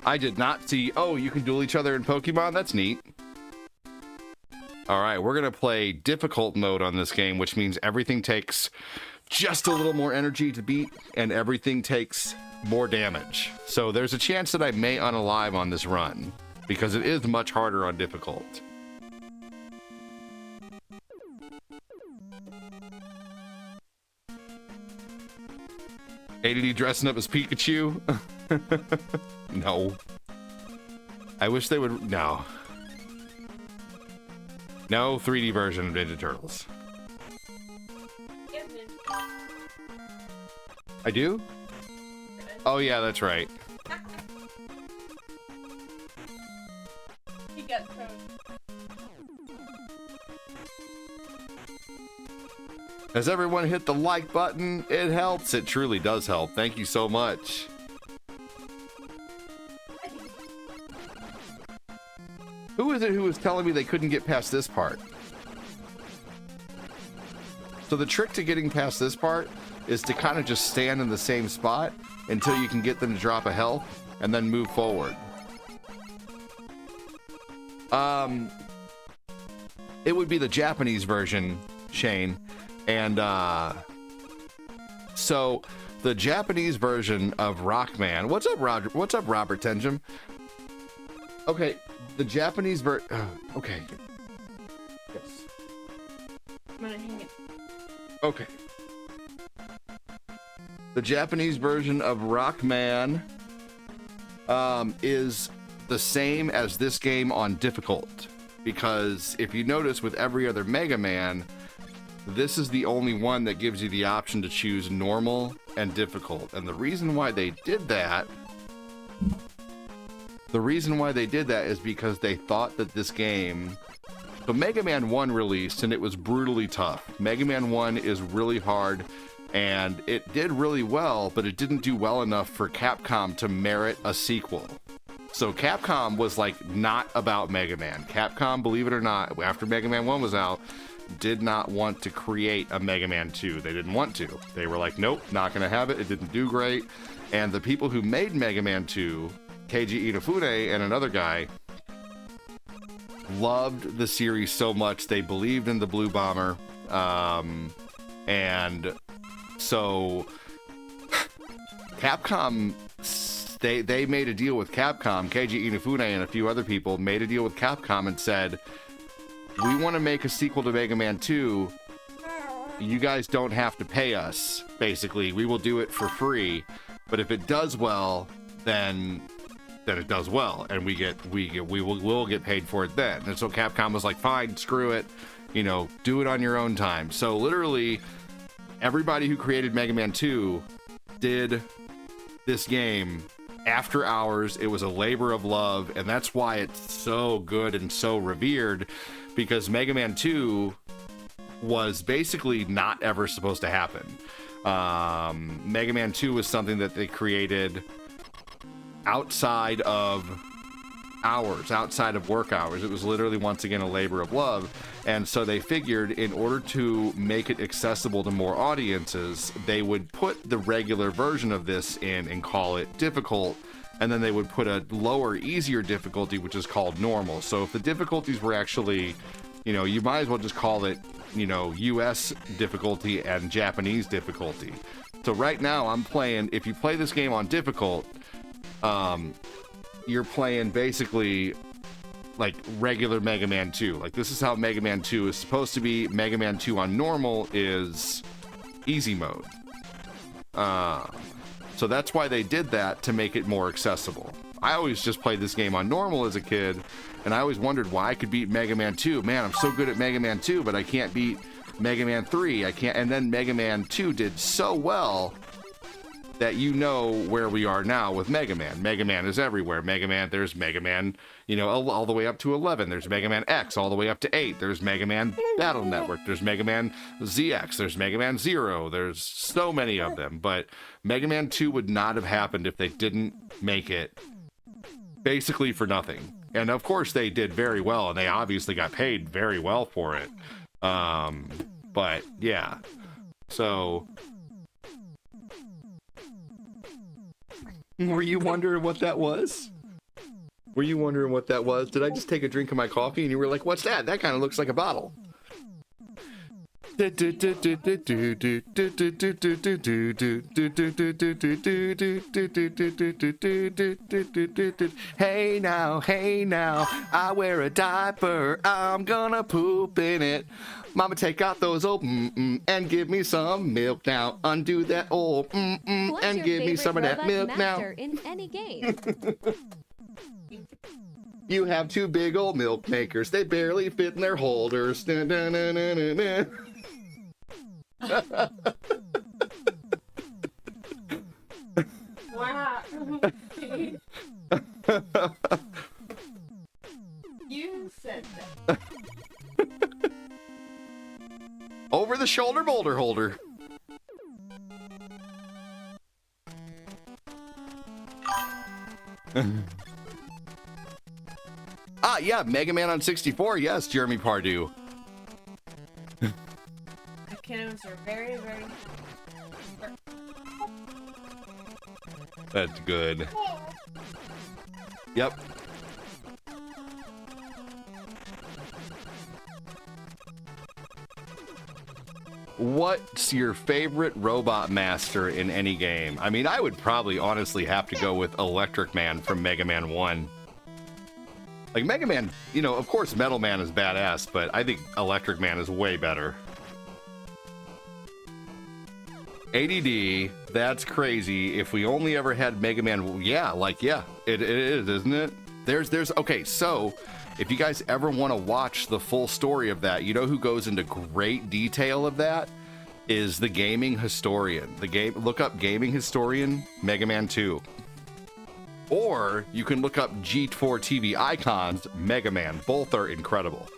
I did not see. Oh, you can duel each other in Pokemon? That's neat. All right, we're going to play difficult mode on this game, which means everything takes just a little more energy to beat, and everything takes more damage. So there's a chance that I may unalive on this run, because it is much harder on difficult. ADD dressing up as Pikachu? No. I wish they would. No. No 3D version of Ninja Turtles. I do? Oh yeah, that's right. He got thrown. Has everyone hit the like button? It helps. It truly does help. Thank you so much. Who is it who was telling me they couldn't get past this part? So the trick to getting past this part is to kind of just stand in the same spot until you can get them to drop a health and then move forward. It would be the Japanese version, Shane. And so the Japanese version of Rockman. What's up, Roger? What's up, Robert Tenjum? Okay, the Japanese okay. Yes. I'm gonna hang it. Okay. The Japanese version of Rockman is the same as this game on difficult, because if you notice with every other Mega Man, this is the only one that gives you the option to choose normal and difficult. And the reason why they did that is because they thought that this game, so Mega Man 1 released and it was brutally tough. Mega Man 1 is really hard and it did really well, but it didn't do well enough for Capcom to merit a sequel. So Capcom was like not about Mega Man. Capcom, believe it or not, after Mega Man 1 was out, did not want to create a Mega Man 2. They didn't want to. They were like, nope, not gonna have it. It didn't do great. And the people who made Mega Man 2, Keiji Inafune and another guy, loved the series so much they believed in the Blue Bomber, and so Capcom, they made a deal with Capcom. Keiji Inafune and a few other people made a deal with Capcom and said, we want to make a sequel to Mega Man 2. You guys don't have to pay us, basically. We will do it for free, but if it does well, then it does well, and we'll get paid for it then. And so Capcom was like, fine, screw it, you know, do it on your own time. So literally everybody who created Mega Man 2 did this game after hours. It was a labor of love, and that's why it's so good and so revered, because Mega Man 2 was basically not ever supposed to happen. Mega Man 2 was something that they created outside of hours, outside of work hours. It was literally, once again, a labor of love. And so they figured in order to make it accessible to more audiences, they would put the regular version of this in and call it difficult, and then they would put a lower, easier difficulty, which is called normal. So if the difficulties were actually, you know, you might as well just call it, you know, US difficulty and Japanese difficulty. So right now I'm playing, if you play this game on difficult, you're playing basically like regular Mega Man 2. Like, this is how Mega Man 2 is supposed to be. Mega Man 2 on normal is easy mode. So that's why they did that, to make it more accessible. I always just played this game on normal as a kid, and I always wondered why I could beat Mega Man 2. Man, I'm so good at Mega Man 2, but I can't beat Mega Man 3. I can't. And then Mega Man 2 did so well that you know where we are now with Mega Man. Mega Man is everywhere. Mega Man, there's Mega Man, you know, all the way up to 11. There's Mega Man X all the way up to 8. There's Mega Man Battle Network. There's Mega Man ZX. There's Mega Man Zero. There's so many of them. But Mega Man 2 would not have happened if they didn't make it basically for nothing. And of course they did very well, and they obviously got paid very well for it. But yeah. So were you wondering what that was? Were you wondering what that was? Did I just take a drink of my coffee and you were like, what's that? That kind of looks like a bottle. Hey now, I wear a diaper, I'm gonna poop in it. Mama, take out those old and give me some milk now. Undo that old and give me some of that milk now. In any game. You have two big old milk makers. They barely fit in their holders. Dun, dun, dun, dun, dun, dun. Wow. You said that. Over the shoulder boulder. shoulder holder. Ah, yeah, Mega Man on 64. Yes, Jeremy Pardue. The kiddos are very, very... That's good. Yep. What's your favorite robot master in any game? I mean, I would probably honestly have to go with Electric Man from Mega Man 1. Like, Mega Man, you know, of course Metal Man is badass, but I think Electric Man is way better. ADD, that's crazy. If we only ever had Mega Man, yeah, it is, isn't it? Okay, so if you guys ever want to watch the full story of that, you know who goes into great detail of that is the Gaming Historian. Look up Gaming Historian, Mega Man 2. Or you can look up G4 TV Icons, Mega Man. Both are incredible.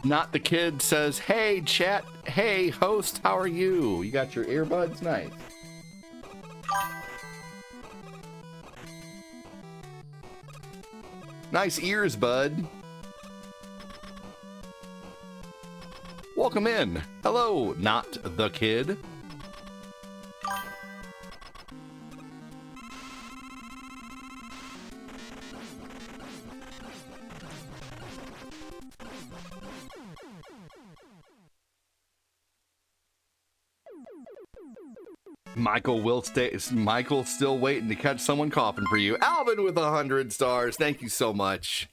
Not the Kid says, hey, chat. Hey, host, how are you? You got your earbuds? Nice. Nice ears, bud. Welcome in. Hello, Not the Kid. Michael's still waiting to catch someone coughing for you. Alvin with 100 stars. Thank you so much.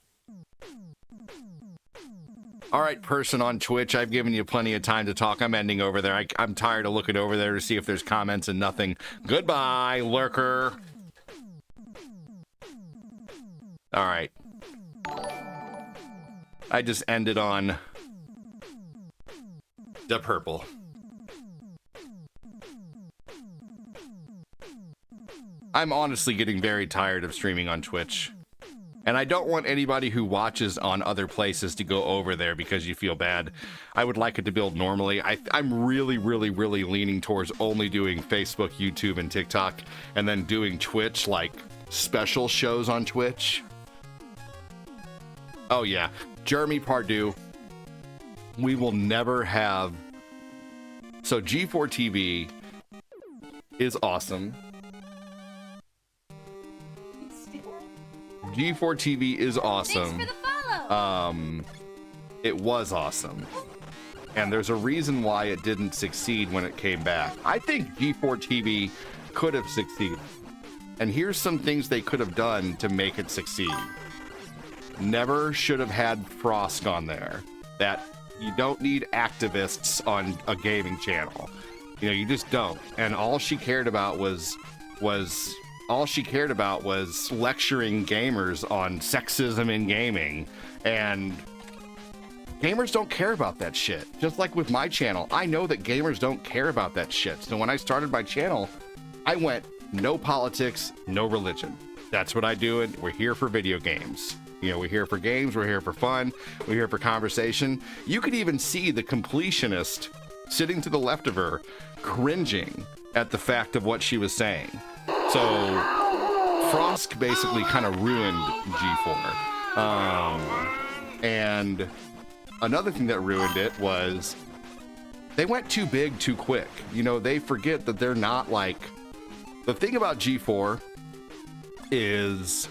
All right, person on Twitch, I've given you plenty of time to talk. I'm ending over there. I'm tired of looking over there to see if there's comments and nothing. Goodbye, lurker. All right. I just ended on the purple. I'm honestly getting very tired of streaming on Twitch. And I don't want anybody who watches on other places to go over there because you feel bad. I would like it to build normally. I'm really leaning towards only doing Facebook, YouTube, and TikTok, and then doing Twitch, like special shows on Twitch. Oh yeah, Jeremy Pardue. We will never have... So G4 TV is awesome. G4 TV is awesome. Thanks for the follow. It was awesome. And there's a reason why it didn't succeed when it came back. I think G4 TV could have succeeded. And here's some things they could have done to make it succeed. Never should have had Frosk on there. That you don't need activists on a gaming channel. You know, you just don't. And all she cared about was lecturing gamers on sexism in gaming, and gamers don't care about that shit. Just like with my channel, I know that gamers don't care about that shit. So when I started my channel, I went, no politics, no religion. That's what I do, and we're here for video games. You know, we're here for games, we're here for fun, we're here for conversation. You could even see the completionist sitting to the left of her, cringing at the fact of what she was saying. So Frosk basically kind of ruined G4. And another thing that ruined it was they went too big too quick. You know, they forget that they're not like... The thing about G4 is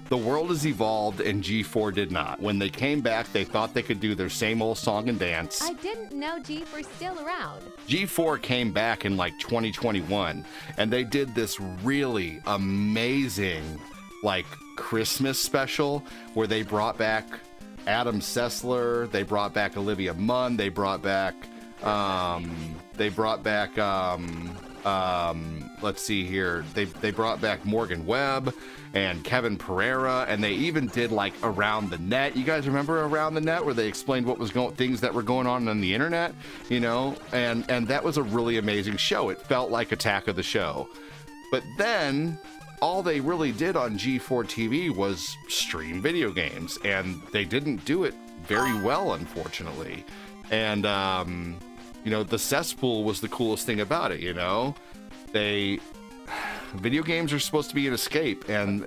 the world has evolved and G4 did not. When they came back, they thought they could do their same old song and dance. I didn't know G4's still around. G4 came back in like 2021, and they did this really amazing like Christmas special where they brought back Adam Sessler, they brought back Olivia Munn, they brought back let's see here. They brought back Morgan Webb and Kevin Pereira, and they even did like Around the Net. You guys remember Around the Net, where they explained what was things that were going on the internet, you know? And that was a really amazing show. It felt like Attack of the Show. But then all they really did on G4 TV was stream video games, and they didn't do it very well, unfortunately. And you know, the cesspool was the coolest thing about it, you know? Video games are supposed to be an escape, and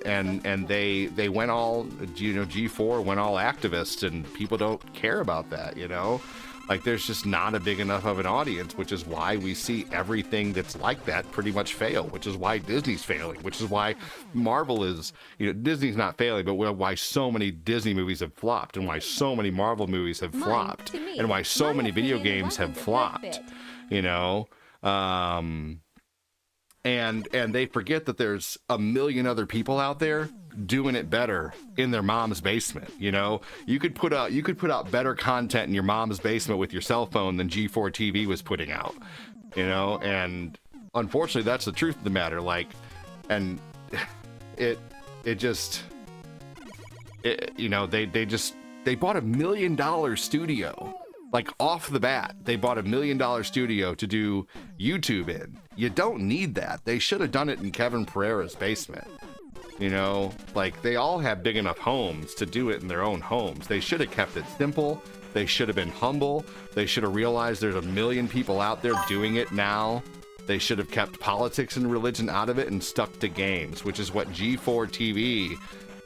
they went all, you know, G4 went all activist, and people don't care about that, you know? Like, there's just not a big enough of an audience, which is why we see everything that's like that pretty much fail, which is why Disney's failing, which is why Marvel is, you know, Disney's not failing, but why so many Disney movies have flopped, and why so many Marvel movies have flopped, and why so many video games have flopped, you know? And they forget that there's a million other people out there doing it better in their mom's basement. You know, you could put out better content in your mom's basement with your cell phone than G4 TV was putting out, you know? And unfortunately, that's the truth of the matter. Like, and it you know, they bought $1 million studio. Like, off the bat, they bought $1 million studio to do YouTube in. You don't need that. They should have done it in Kevin Pereira's basement. You know, like, they all have big enough homes to do it in their own homes. They should have kept it simple. They should have been humble. They should have realized there's 1 million people out there doing it now. They should have kept politics and religion out of it and stuck to games, which is what G4 TV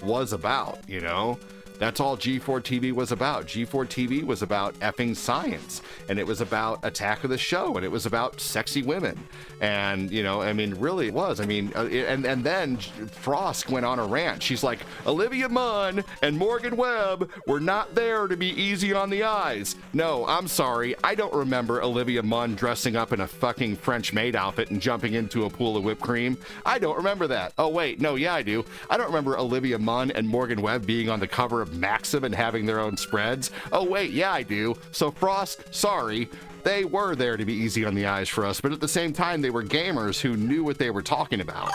was about, you know? That's all G4 TV was about. G4 TV was about effing science, and it was about Attack of the Show, and it was about sexy women. And, you know, I mean, really it was. I mean, and then Frost went on a rant. She's like, Olivia Munn and Morgan Webb were not there to be easy on the eyes. No, I'm sorry. I don't remember Olivia Munn dressing up in a fucking French maid outfit and jumping into a pool of whipped cream. I don't remember that. Oh, wait. No, yeah, I do. I don't remember Olivia Munn and Morgan Webb being on the cover of Maxim and having their own spreads. Oh wait, yeah, I do. So Frost, sorry, they were there to be easy on the eyes for us, but at the same time, they were gamers who knew what they were talking about.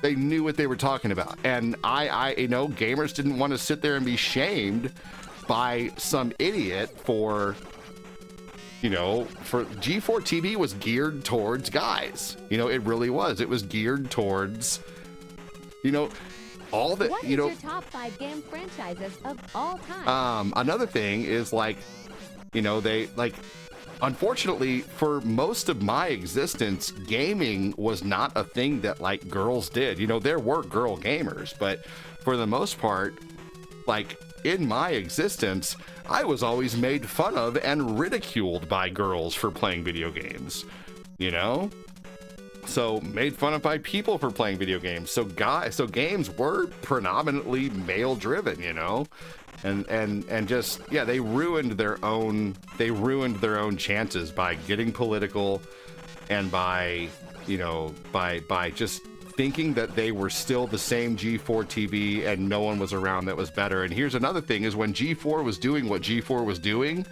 They knew what they were talking about, and I you know, gamers didn't want to sit there and be shamed by some idiot for, you know, for G4 TV was geared towards guys. You know, it really was. It was geared towards, you know, all the, What you know, is your top 5 game franchises of all time? Another thing is, like, you know, they, like, unfortunately, for most of my existence, gaming was not a thing that, like, girls did. You know, there were girl gamers, but for the most part, like, in my existence, I was always made fun of and ridiculed by girls for playing video games, you know? So made fun of by people for playing video games. So games were predominantly male driven, you know, and just, yeah, they ruined their own chances by getting political, and by, you know, by just thinking that they were still the same G4 TV and no one was around that was better. And here's another thing, is when G4 was doing what G4 was doing,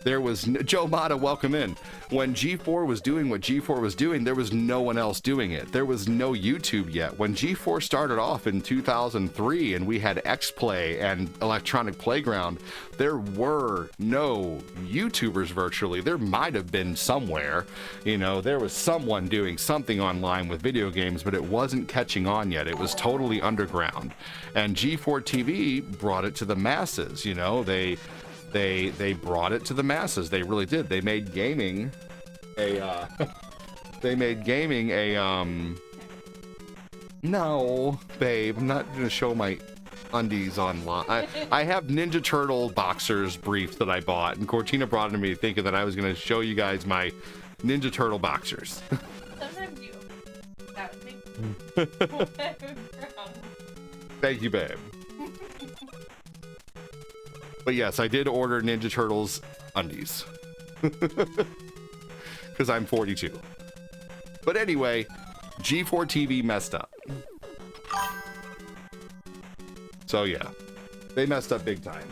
there was Joe Mata, welcome in. When G4 was doing what G4 was doing, there was no one else doing it. There was no YouTube yet. When G4 started off in 2003 and we had X-Play and Electronic Playground, there were no YouTubers virtually. There might have been somewhere, you know, there was someone doing something online with video games, but it wasn't catching on yet. It was totally underground. And G4 TV brought it to the masses, you know, they brought it to the masses. They really did. They made gaming a no, babe, I'm not gonna show my undies online. I have Ninja Turtle boxers briefs that I bought, and Cortina brought it to me thinking that I was gonna show you guys my Ninja Turtle boxers. Sometimes you. That would make Thank you, babe. But yes, I did order Ninja Turtles undies. Because I'm 42. But anyway, G4 TV messed up. So yeah, they messed up big time.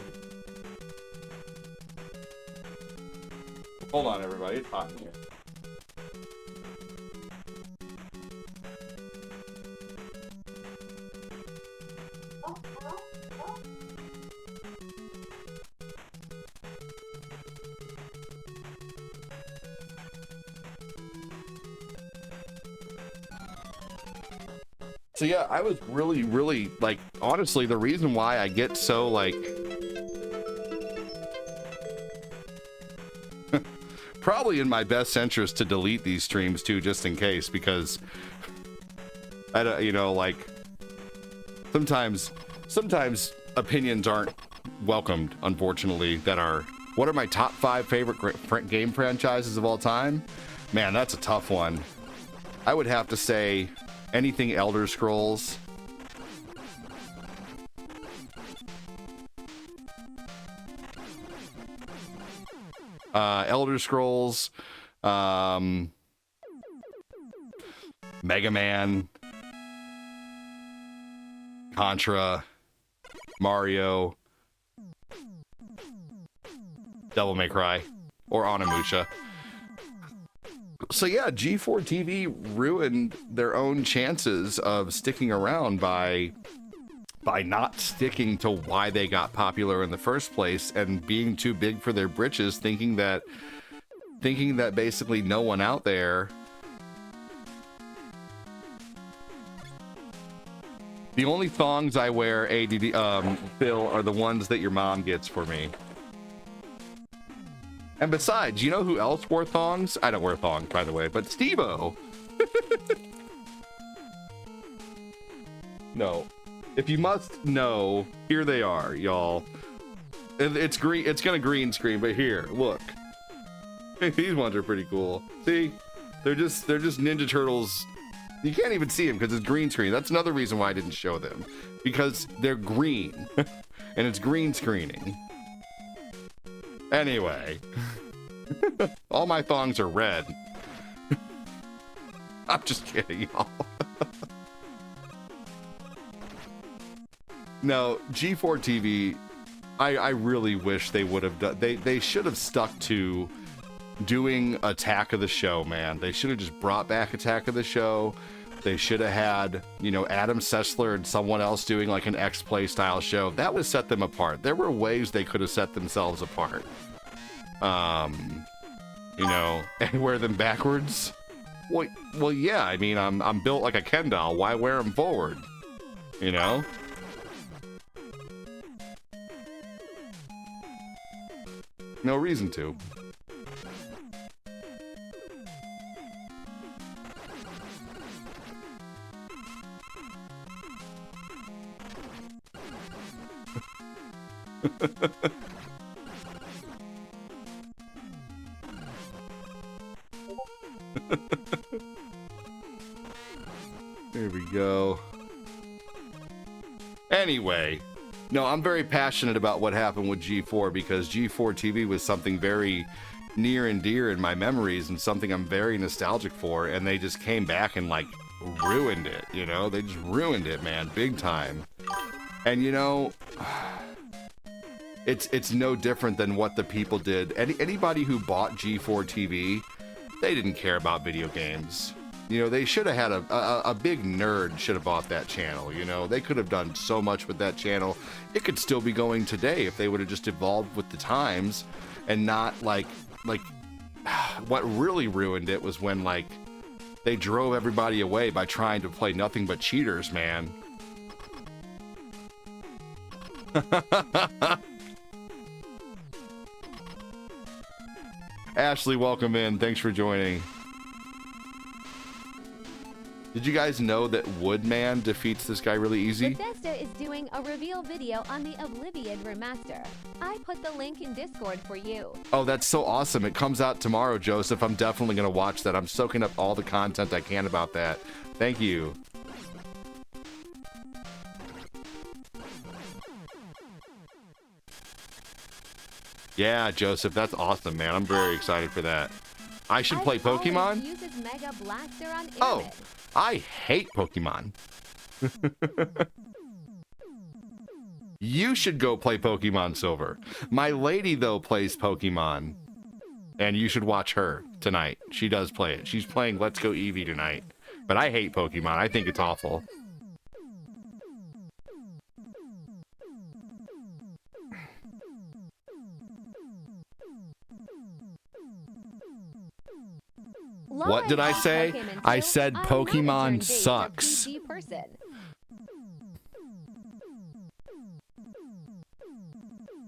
Hold on, everybody. It's hot in here. So yeah, I was really like, honestly, the reason why I get so like probably in my best interest to delete these streams too, just in case, because I don't, you know, like sometimes opinions aren't welcomed, unfortunately, that are, what are my top 5 favorite game franchises of all time? Man, that's a tough one. I would have to say anything Elder Scrolls. Elder Scrolls, Mega Man, Contra, Mario, Devil May Cry, or Onimusha. So yeah, G4 TV ruined their own chances of sticking around by not sticking to why they got popular in the first place and being too big for their britches, thinking that basically no one out there. The only thongs I wear, Phil, are the ones that your mom gets for me. And besides, you know who else wore thongs? I don't wear thongs, by the way, but Steve-O. No. If you must know, here they are, y'all. It's green. It's gonna green screen, but here, look. These ones are pretty cool. See, they're just Ninja Turtles. You can't even see them because it's green screen. That's another reason why I didn't show them, because they're green, and it's green screening. Anyway, all my thongs are red. I'm just kidding, y'all. No, G4 TV, I really wish they would have done, they should have stuck to doing Attack of the Show, man. They should have just brought back Attack of the Show. They should have had, you know, Adam Sessler and someone else doing like an X-Play style show. That would set them apart. There were ways they could have set themselves apart. You know, and wear them backwards. Well, yeah, I mean, I'm built like a Ken doll. Why wear them forward? You know? No reason to. There we go. Anyway, no, I'm very passionate about what happened with G4 because G4 TV was something very near and dear in my memories and something I'm very nostalgic for, and they just came back and like ruined it, you know? They just ruined it, man, big time. And you know, it's no different than what the people did. Anybody who bought G4 TV, they didn't care about video games. You know, they should have had a big nerd should have bought that channel, you know? They could have done so much with that channel. It could still be going today if they would have just evolved with the times and not like what really ruined it was when like they drove everybody away by trying to play nothing but cheaters, man. Ashley, welcome in. Thanks for joining. Did you guys know that Woodman defeats this guy really easy? Bethesda is doing a reveal video on the Oblivion remaster. I put the link in Discord for you. Oh, that's so awesome. It comes out tomorrow, Joseph. I'm definitely going to watch that. I'm soaking up all the content I can about that. Thank you. Yeah, Joseph, that's awesome, man. I'm very excited for that. I should play Pokemon? Uses Mega Blaster on Oh, Airman. I hate Pokemon. You should go play Pokemon Silver. My lady, though, plays Pokemon. And you should watch her tonight. She does play it. She's playing Let's Go Eevee tonight. But I hate Pokemon. I think it's awful. What did I say? I said Pokemon sucks.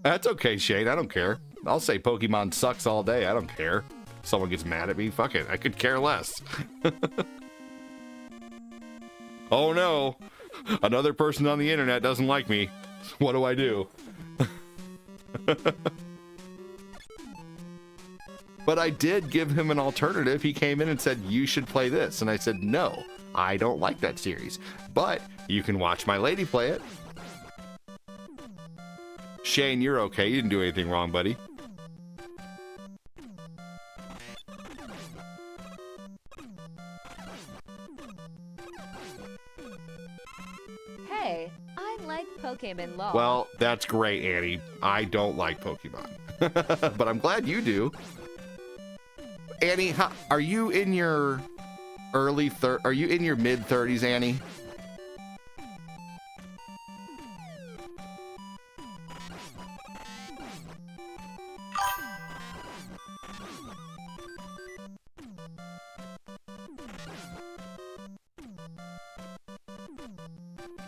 That's okay, Shane. I don't care. I'll say Pokemon sucks all day. I don't care. If someone gets mad at me, fuck it. I could care less. Oh no. Another person on the internet doesn't like me. What do I do? But I did give him an alternative. He came in and said, you should play this. And I said, no, I don't like that series. But you can watch my lady play it. Shane, you're okay. You didn't do anything wrong, buddy. Hey, I like Pokemon LOL. Well, that's great, Annie. I don't like Pokemon. But I'm glad you do. Annie, are you in your are you in your mid-30s, Annie?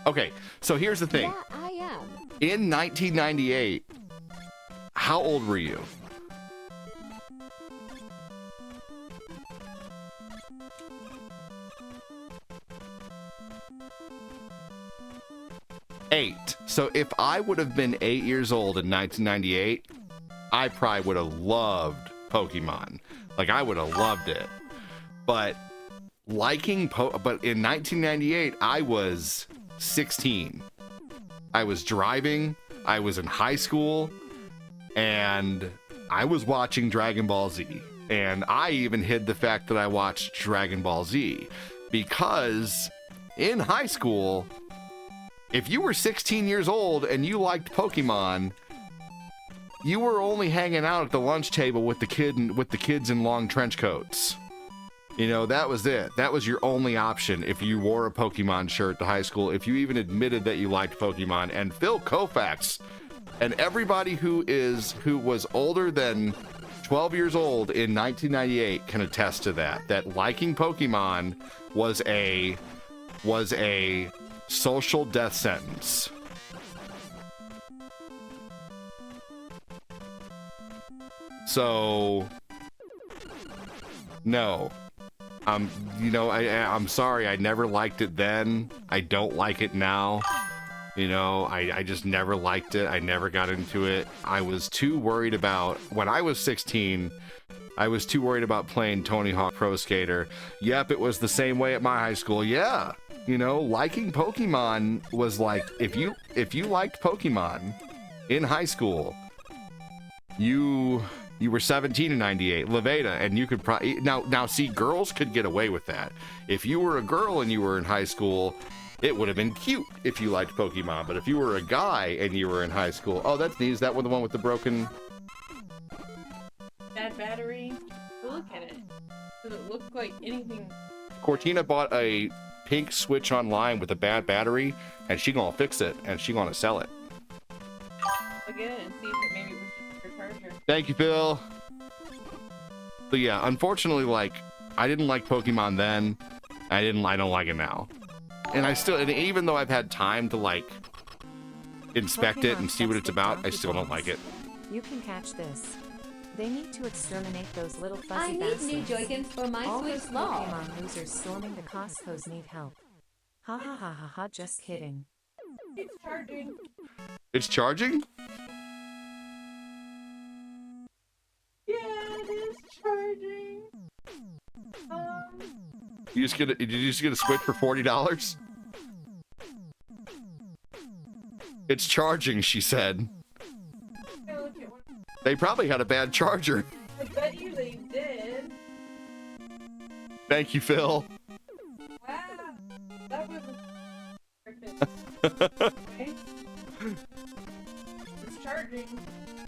Okay, so here's the thing. Yeah, I am. In 1998, how old were you? Eight. So if I would have been 8 years old in 1998, I probably would have loved Pokemon. Like, I would have loved it. But but in 1998, I was 16. I was driving, I was in high school, and I was watching Dragon Ball Z. And I even hid the fact that I watched Dragon Ball Z, because in high school, if you were 16 years old and you liked Pokemon, you were only hanging out at the lunch table with the kids in long trench coats. You know, that was it. That was your only option if you wore a Pokemon shirt to high school, if you even admitted that you liked Pokemon. And Phil Koufax and everybody who was older than 12 years old in 1998 can attest to that liking Pokemon was a social death sentence. So, no. You know, I'm sorry, I never liked it then. I don't like it now. You know, I just never liked it. I never got into it. I was too worried about, when I was 16, I was too worried about playing Tony Hawk Pro Skater. Yep, it was the same way at my high school. Yeah. You know, liking Pokemon was like, if you liked Pokemon in high school, you were 17 in 98, Leveda, and you could probably now see, girls could get away with that. If you were a girl and you were in high school, it would have been cute if you liked Pokemon. But if you were a guy and you were in high school, oh, that's neat. Is that the one with the broken Bad battery. Look at it. Does it look like anything? Cortina bought a pink Switch online with a bad battery, and she gonna fix it, and she gonna sell it. Look at it and see if it maybe was just your charger. Thank you, Phil. But yeah, unfortunately, like, I didn't like Pokemon then. I don't like it now. And even though I've had time to, like, inspect it and see what it's about, I still don't like it. You can catch this. They need to exterminate those little fuzzy I need bastards. new Joy-Cons for my All Switch those LOL. Pokemon losers storming the Costco's need help. Ha ha ha ha ha, just kidding. It's charging. It's charging? Yeah, it is charging. Did you just get a Switch for $40? It's charging, she said. Look at one. They probably had a bad charger. I bet you they did. Thank you, Phil. Wow. That was okay. It's charging.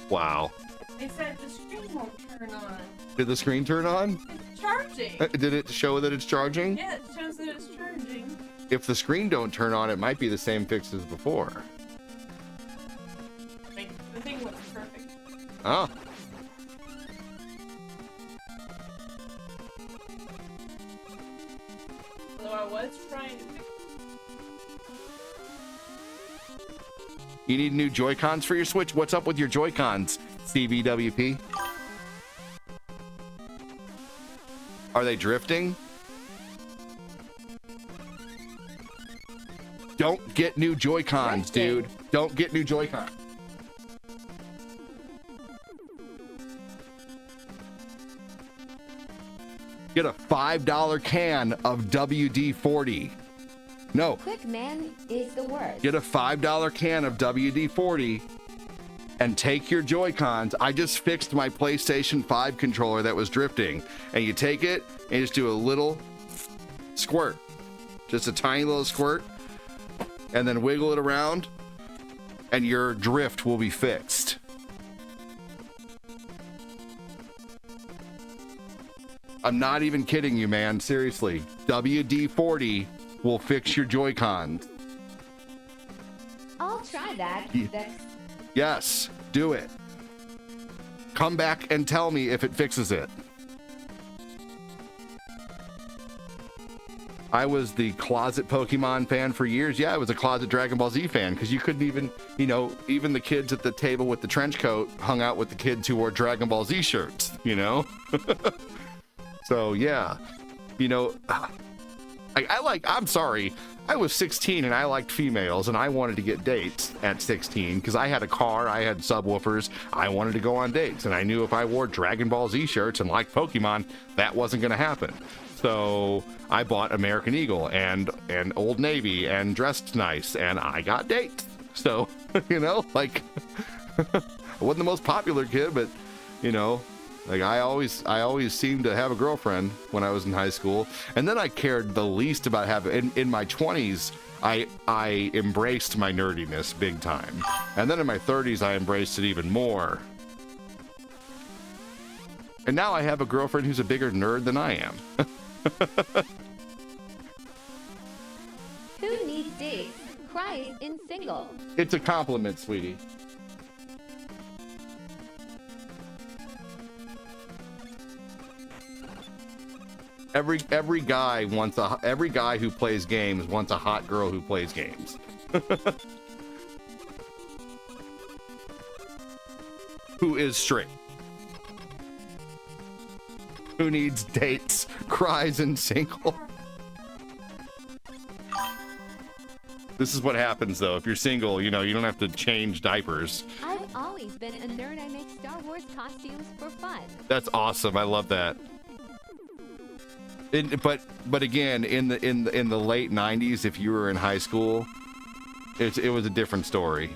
Wow. They said the screen won't turn on. Did the screen turn on? It's charging. Did it show that it's charging? Yeah, it shows that it's charging. If the screen don't turn on, it might be the same fix as before. Like, the thing looks perfect. Oh. You need new Joy-Cons for your Switch? What's up with your Joy-Cons, CBWP? Are they drifting? Don't get new Joy-Cons, dude. Don't get new Joy-Cons. Get a $5 can of WD-40. No. Quick man is the worst. Get a $5 can of WD-40 and take your Joy-Cons. I just fixed my PlayStation 5 controller that was drifting. And you take it and just do a little squirt. Just a tiny little squirt. And then wiggle it around. And your drift will be fixed. I'm not even kidding you, man. Seriously. WD-40 will fix your Joy-Cons. I'll try that. Yes, do it. Come back and tell me if it fixes it. I was the closet Pokemon fan for years. Yeah, I was a closet Dragon Ball Z fan because you couldn't even, you know, even the kids at the table with the trench coat hung out with the kids who wore Dragon Ball Z shirts, you know? So, yeah, you know, I'm sorry, I was 16 and I liked females and I wanted to get dates at 16 because I had a car, I had subwoofers, I wanted to go on dates, and I knew if I wore Dragon Ball Z shirts and liked Pokemon, that wasn't going to happen. So I bought American Eagle and Old Navy and dressed nice, and I got dates. So, you know, like, I wasn't the most popular kid, but, you know, like I always seemed to have a girlfriend when I was in high school. And then I cared the least about having, in my 20s, I embraced my nerdiness big time. And then in my 30s, I embraced it even more. And now I have a girlfriend who's a bigger nerd than I am. Who needs dates? Cries in single. It's a compliment, sweetie. Every guy who plays games wants a hot girl who plays games. Who is straight. Who needs dates, cries, and single. This is what happens though. If you're single, you know, you don't have to change diapers. I've always been a nerd. I make Star Wars costumes for fun. That's awesome. I love that. But again, in the late 90s, if you were in high school, it was a different story.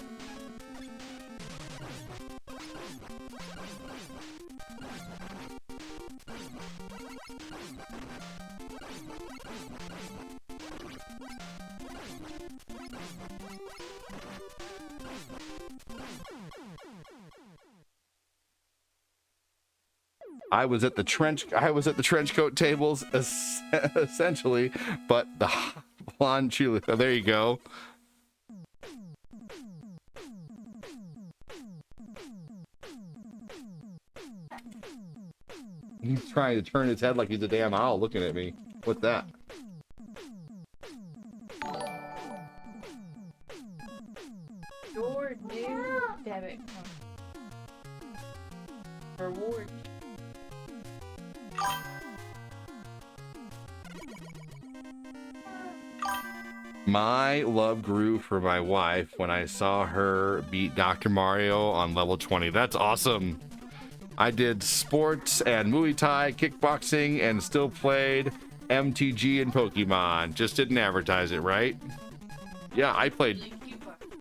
I was at the trench coat tables essentially, but the blonde cheerleader. There you go. He's trying to turn his head like he's a damn owl looking at me. What's that? Your new debit card. Reward. My love grew for my wife when I saw her beat Dr. Mario on level 20. That's awesome. I did sports and Muay Thai, kickboxing, and still played MTG and Pokemon. Just didn't advertise it, right? Yeah, I played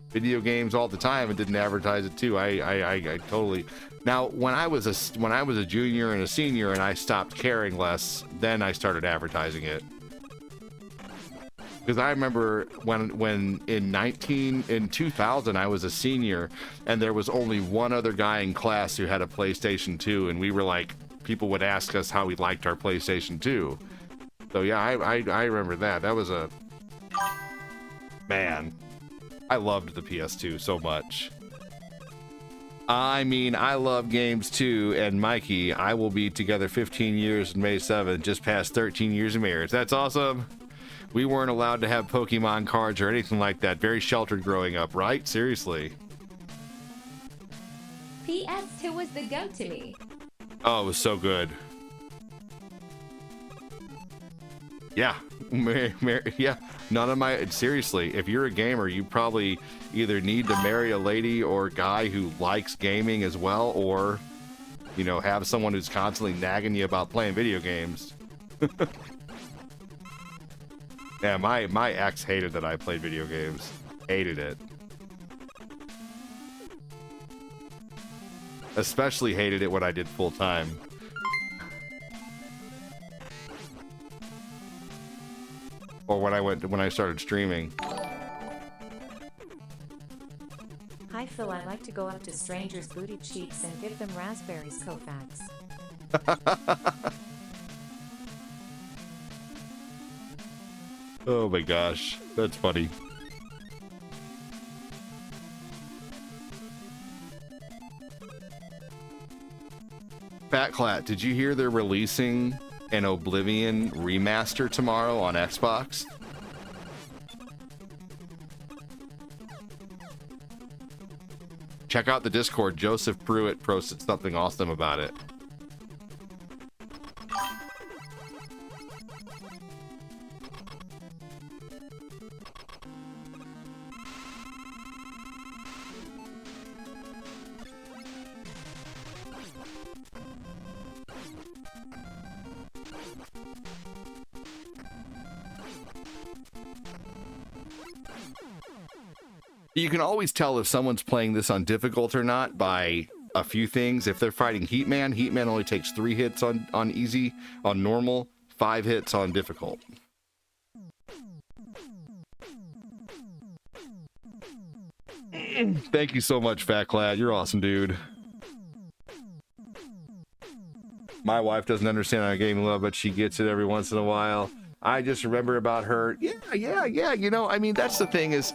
video games all the time and didn't advertise it too. I totally. Now, when I was a junior and a senior and I stopped caring less, then I started advertising it. Because I remember when in 2000 I was a senior and there was only one other guy in class who had a PlayStation 2, and we were like, people would ask us how we liked our PlayStation 2. So yeah, I remember that. That was a man. I loved the PS2 so much. I mean, I love games too, and Mikey, I will be together 15 years on May 7th, just past 13 years of marriage. That's awesome. We weren't allowed to have Pokemon cards or anything like that. Very sheltered growing up, right? Seriously. PS2 was the go to me. Oh, it was so good. Yeah. Yeah. None of my... Seriously, if you're a gamer, you probably either need to marry a lady or guy who likes gaming as well, or, you know, have someone who's constantly nagging you about playing video games. Yeah, my ex hated that I played video games. Hated it. Especially hated it when I did full time. Or when I started streaming. Hi Phil, I like to go up to strangers' booty cheeks and give them raspberries Kofax. Oh my gosh, that's funny. Fatclat, did you hear they're releasing an Oblivion remaster tomorrow on Xbox? Check out the Discord. Joseph Pruitt posted something awesome about it. You can always tell if someone's playing this on difficult or not by a few things. If they're fighting Heatman, Heatman only takes 3 hits on easy, on normal, 5 hits on difficult. Thank you so much, Fat Clad. You're awesome, dude. My wife doesn't understand our gaming love, but she gets it every once in a while. I just remember about her. Yeah. You know, I mean, that's the thing is,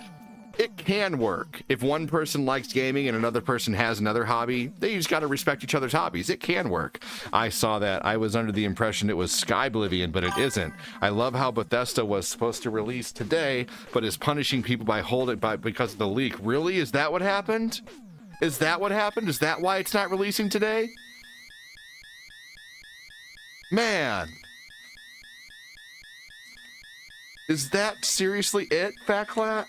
it can work. If one person likes gaming and another person has another hobby, they just got to respect each other's hobbies. It can work. I saw that. I was under the impression it was Skyblivion, but it isn't. I love how Bethesda was supposed to release today, but is punishing people because of the leak. Really? Is that what happened? Is that what happened? Is that why it's not releasing today? Man. Is that seriously it, Fatclat?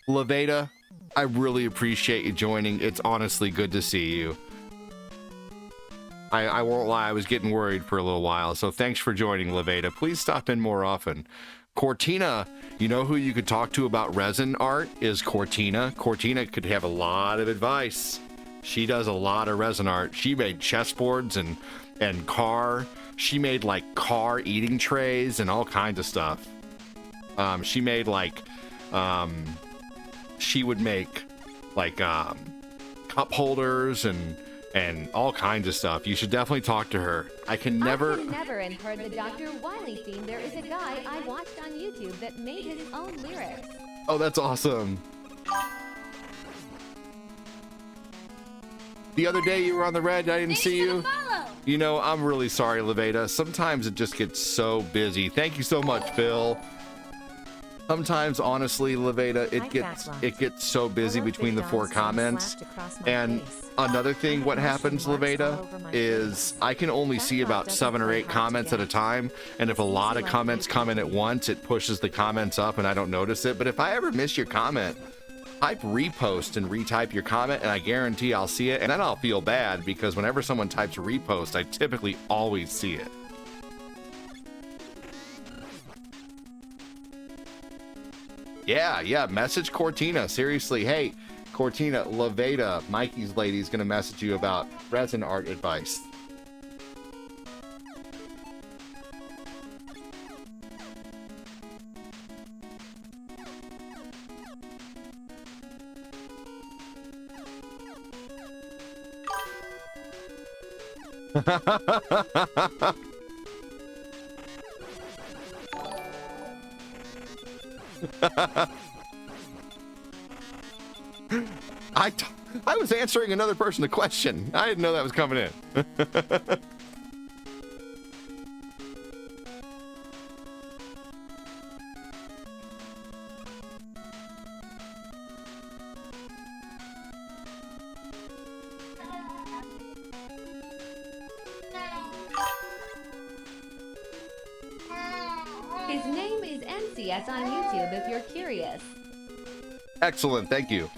Levada, I really appreciate you joining. It's honestly good to see you. I won't lie, I was getting worried for a little while, so thanks for joining, Levada. Please stop in more often. Cortina, you know who you could talk to about resin art is Cortina. Cortina could have a lot of advice. She does a lot of resin art. She made chessboards and car. She made like car eating trays and all kinds of stuff. She made like she would make like cup holders and all kinds of stuff. You should definitely talk to her. I can never have heard the Dr. Wily theme. There is a guy I watched on YouTube that made his own lyrics. Oh, that's awesome. The other day you were on the red, I didn't see you. You know, I'm really sorry, Levada. Sometimes it just gets so busy. Thank you so much, Phil. Sometimes, honestly, Levada, it gets so busy between the 4 comments. And another thing, what happens, Levada, is I can only see about 7 or 8 comments at a time. And if a lot of comments come in at once, it pushes the comments up and I don't notice it. But if I ever miss your comment, type repost and retype your comment and I guarantee I'll see it. And then I'll feel bad because whenever someone types repost, I typically always see it. Yeah, message Cortina. Seriously, hey, Cortina, Levada, Mikey's lady is going to message you about resin art advice. I was answering another person a question. I didn't know that was coming in. 3DS on YouTube if you're curious. Excellent, thank you.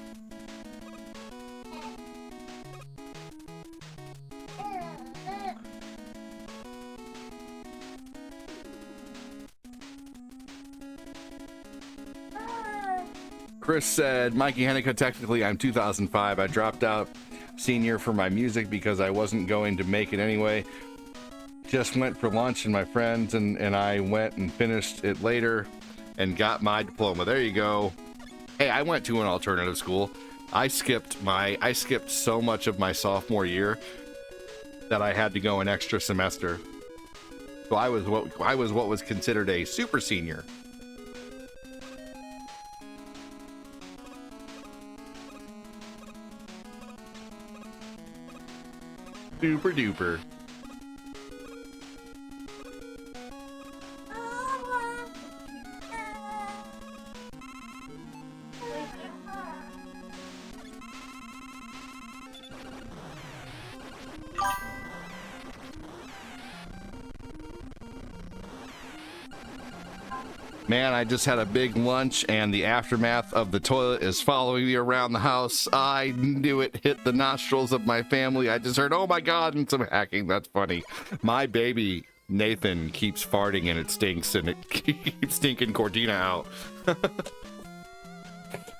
Chris said, Mikey Hanukkah, technically I'm 2005. I dropped out senior for my music because I wasn't going to make it anyway. Just went for lunch and my friends and I went and finished it later and got my diploma. There you go. Hey, I went to an alternative school. I skipped so much of my sophomore year that I had to go an extra semester. So I was what was considered a super senior. Super duper. Man, I just had a big lunch and the aftermath of the toilet is following me around the house. I knew it hit the nostrils of my family. I just heard, oh my God, and some hacking. That's funny. My baby, Nathan, keeps farting and it stinks and it keeps stinking Cortina out.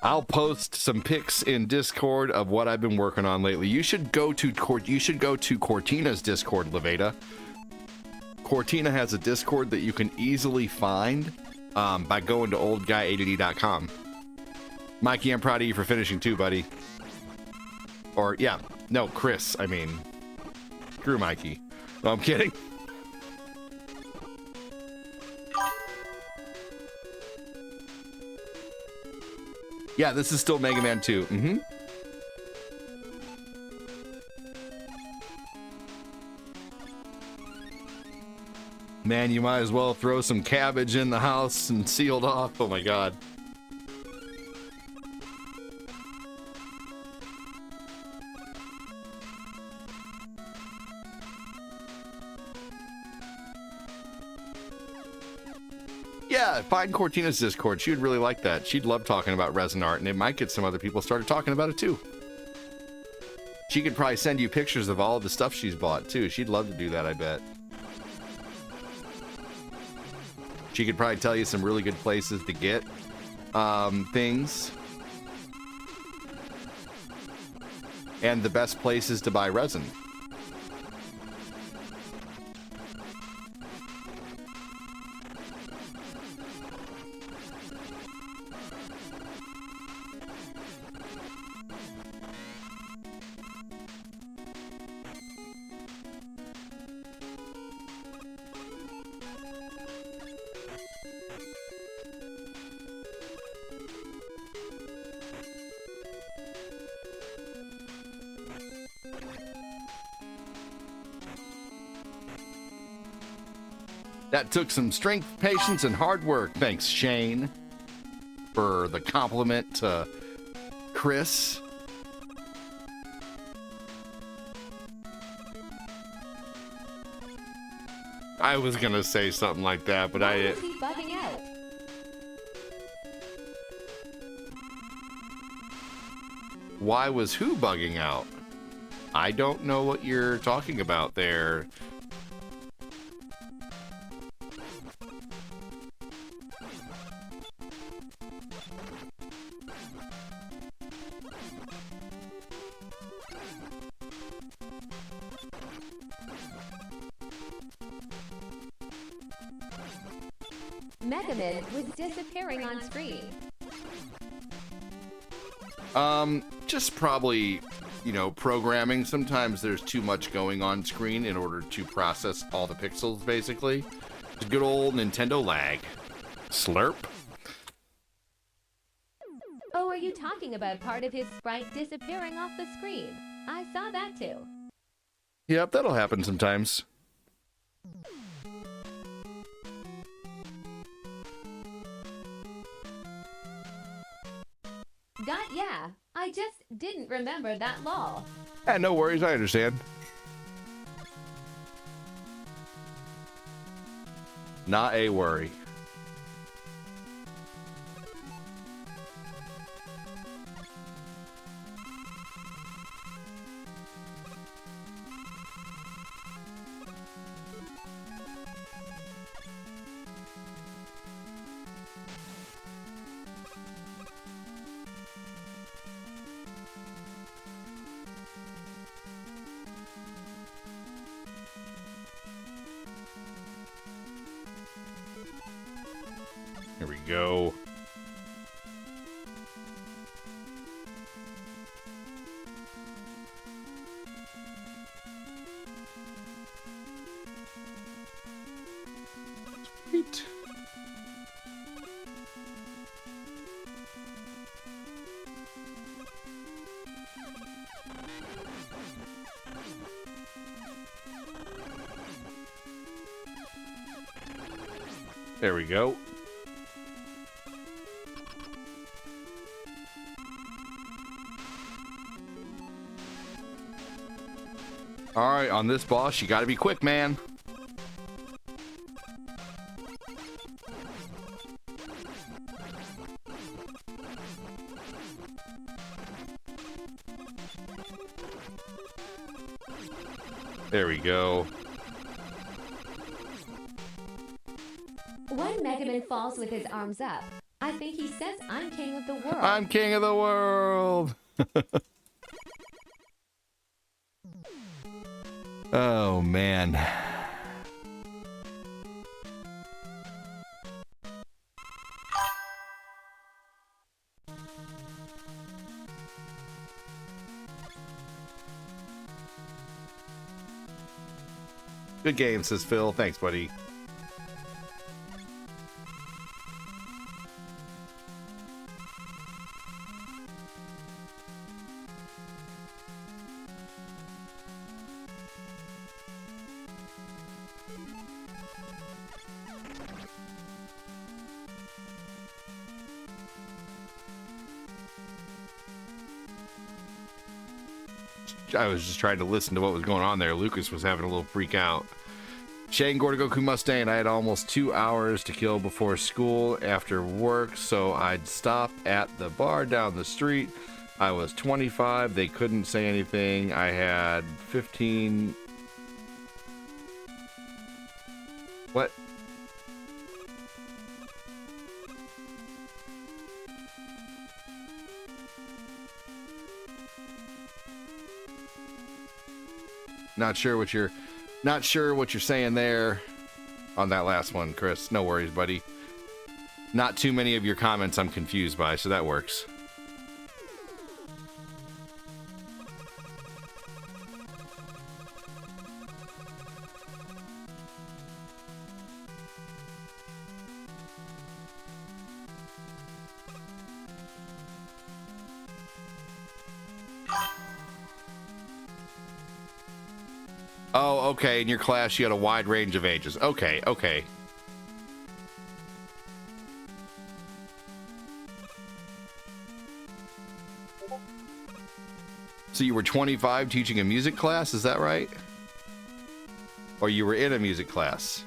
I'll post some pics in Discord of what I've been working on lately. You should go to Cortina's Discord, Levada. Cortina has a Discord that you can easily find by going to oldguy80d.com. Mikey, I'm proud of you for finishing too, buddy. Or, yeah, no, Chris, I mean, screw Mikey. No, I'm kidding. Yeah, this is still Mega Man 2. Mm-hmm. Man, you might as well throw some cabbage in the house and sealed off. Oh my God. Yeah, find Cortina's Discord. She would really like that. She'd love talking about resin art, and it might get some other people started talking about it too. She could probably send you pictures of all of the stuff she's bought too. She'd love to do that, I bet. She could probably tell you some really good places to get things. And the best places to buy resin. That took some strength, patience, and hard work. Thanks, Shane, for the compliment to Chris. I was gonna say something like that, but Why is he bugging out? Why was who bugging out? I don't know what you're talking about there. Megaman was disappearing on screen. Just probably, programming. Sometimes there's too much going on screen in order to process all the pixels, basically. It's good old Nintendo lag. Slurp. Oh, are you talking about part of his sprite disappearing off the screen? I saw that too. Yep, that'll happen sometimes. Yeah, I just didn't remember that law. Yeah, no worries, I understand. Not a worry. Here we go. Sweet. There we go. All right, on this boss, you got to be quick, man. There we go. When Mega Man falls with his arms up, I think he says, I'm king of the world. I'm king of the world. Oh, man. Good game, says Phil. Thanks, buddy. I was just trying to listen to what was going on there. Lucas was having a little freak out. Shane Gordogoku Mustang, I had almost 2 hours to kill before school after work, so I'd stop at the bar down the street. I was 25. They couldn't say anything. I had 15... What? Not sure what you're saying there on that last one, Chris. No worries, buddy. Not too many of your comments I'm confused by, so that works. Oh, okay. In your class, you had a wide range of ages. Okay, okay. So you were 25 teaching a music class, is that right? Or you were in a music class?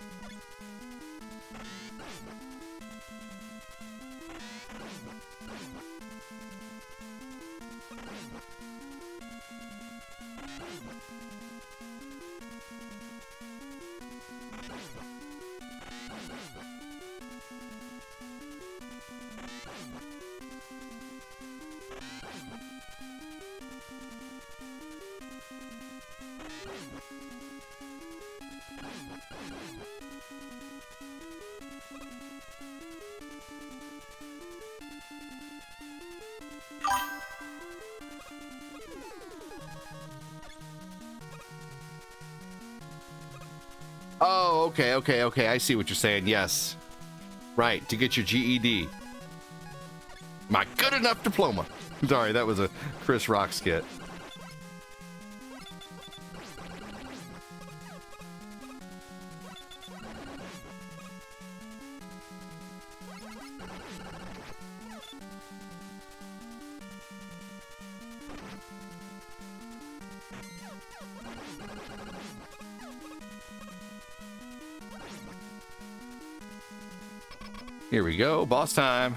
Oh, okay. I see what you're saying. Yes. Right, to get your GED. My good enough diploma. Sorry, that was a Chris Rock skit. Here we go, boss time.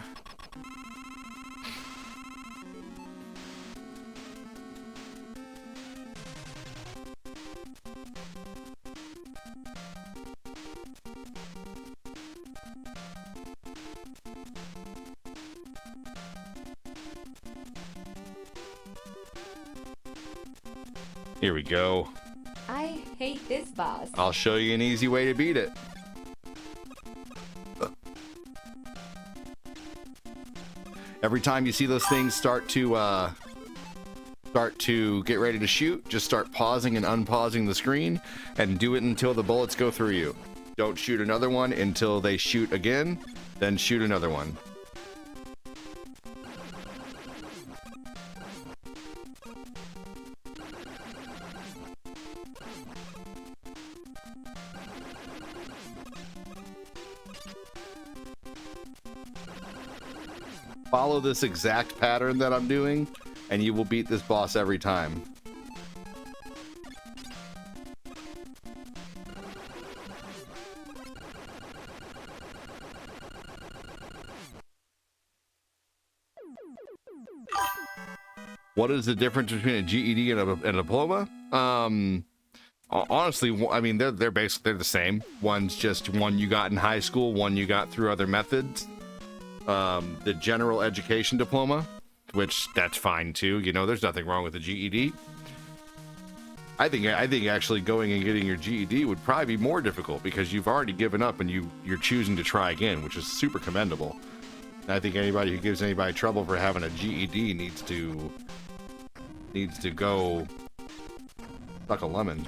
Here we go. I hate this boss. I'll show you an easy way to beat it. Every time you see those things start to get ready to shoot, just start pausing and unpausing the screen and do it until the bullets go through you. Don't shoot another one until they shoot again, then shoot another one. Follow this exact pattern that I'm doing, and you will beat this boss every time. What is the difference between a GED and a diploma? Honestly, I mean, they're basically the same. One's just one you got in high school, one you got through other methods. The general education diploma, which that's fine too. You know, there's nothing wrong with the GED. I think actually going and getting your GED would probably be more difficult because you've already given up and you're choosing to try again, which is super commendable. And I think anybody who gives anybody trouble for having a GED needs to go suck a lemon.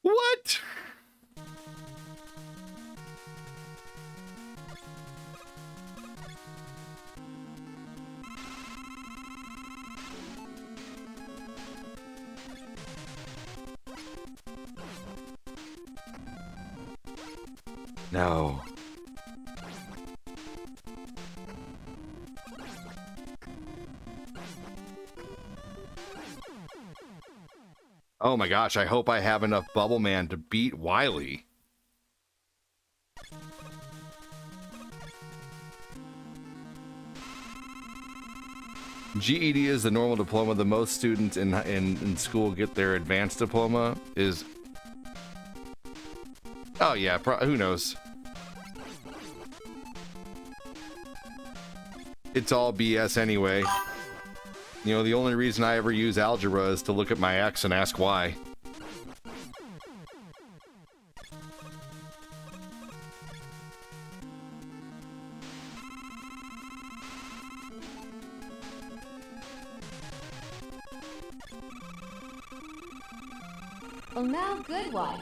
What? No. Oh my gosh, I hope I have enough Bubble Man to beat Wily. GED is the normal diploma. The most students in school get their advanced diploma is... Oh yeah, who knows? It's all BS anyway. You know, the only reason I ever use algebra is to look at my x and ask why. Well, now, good one.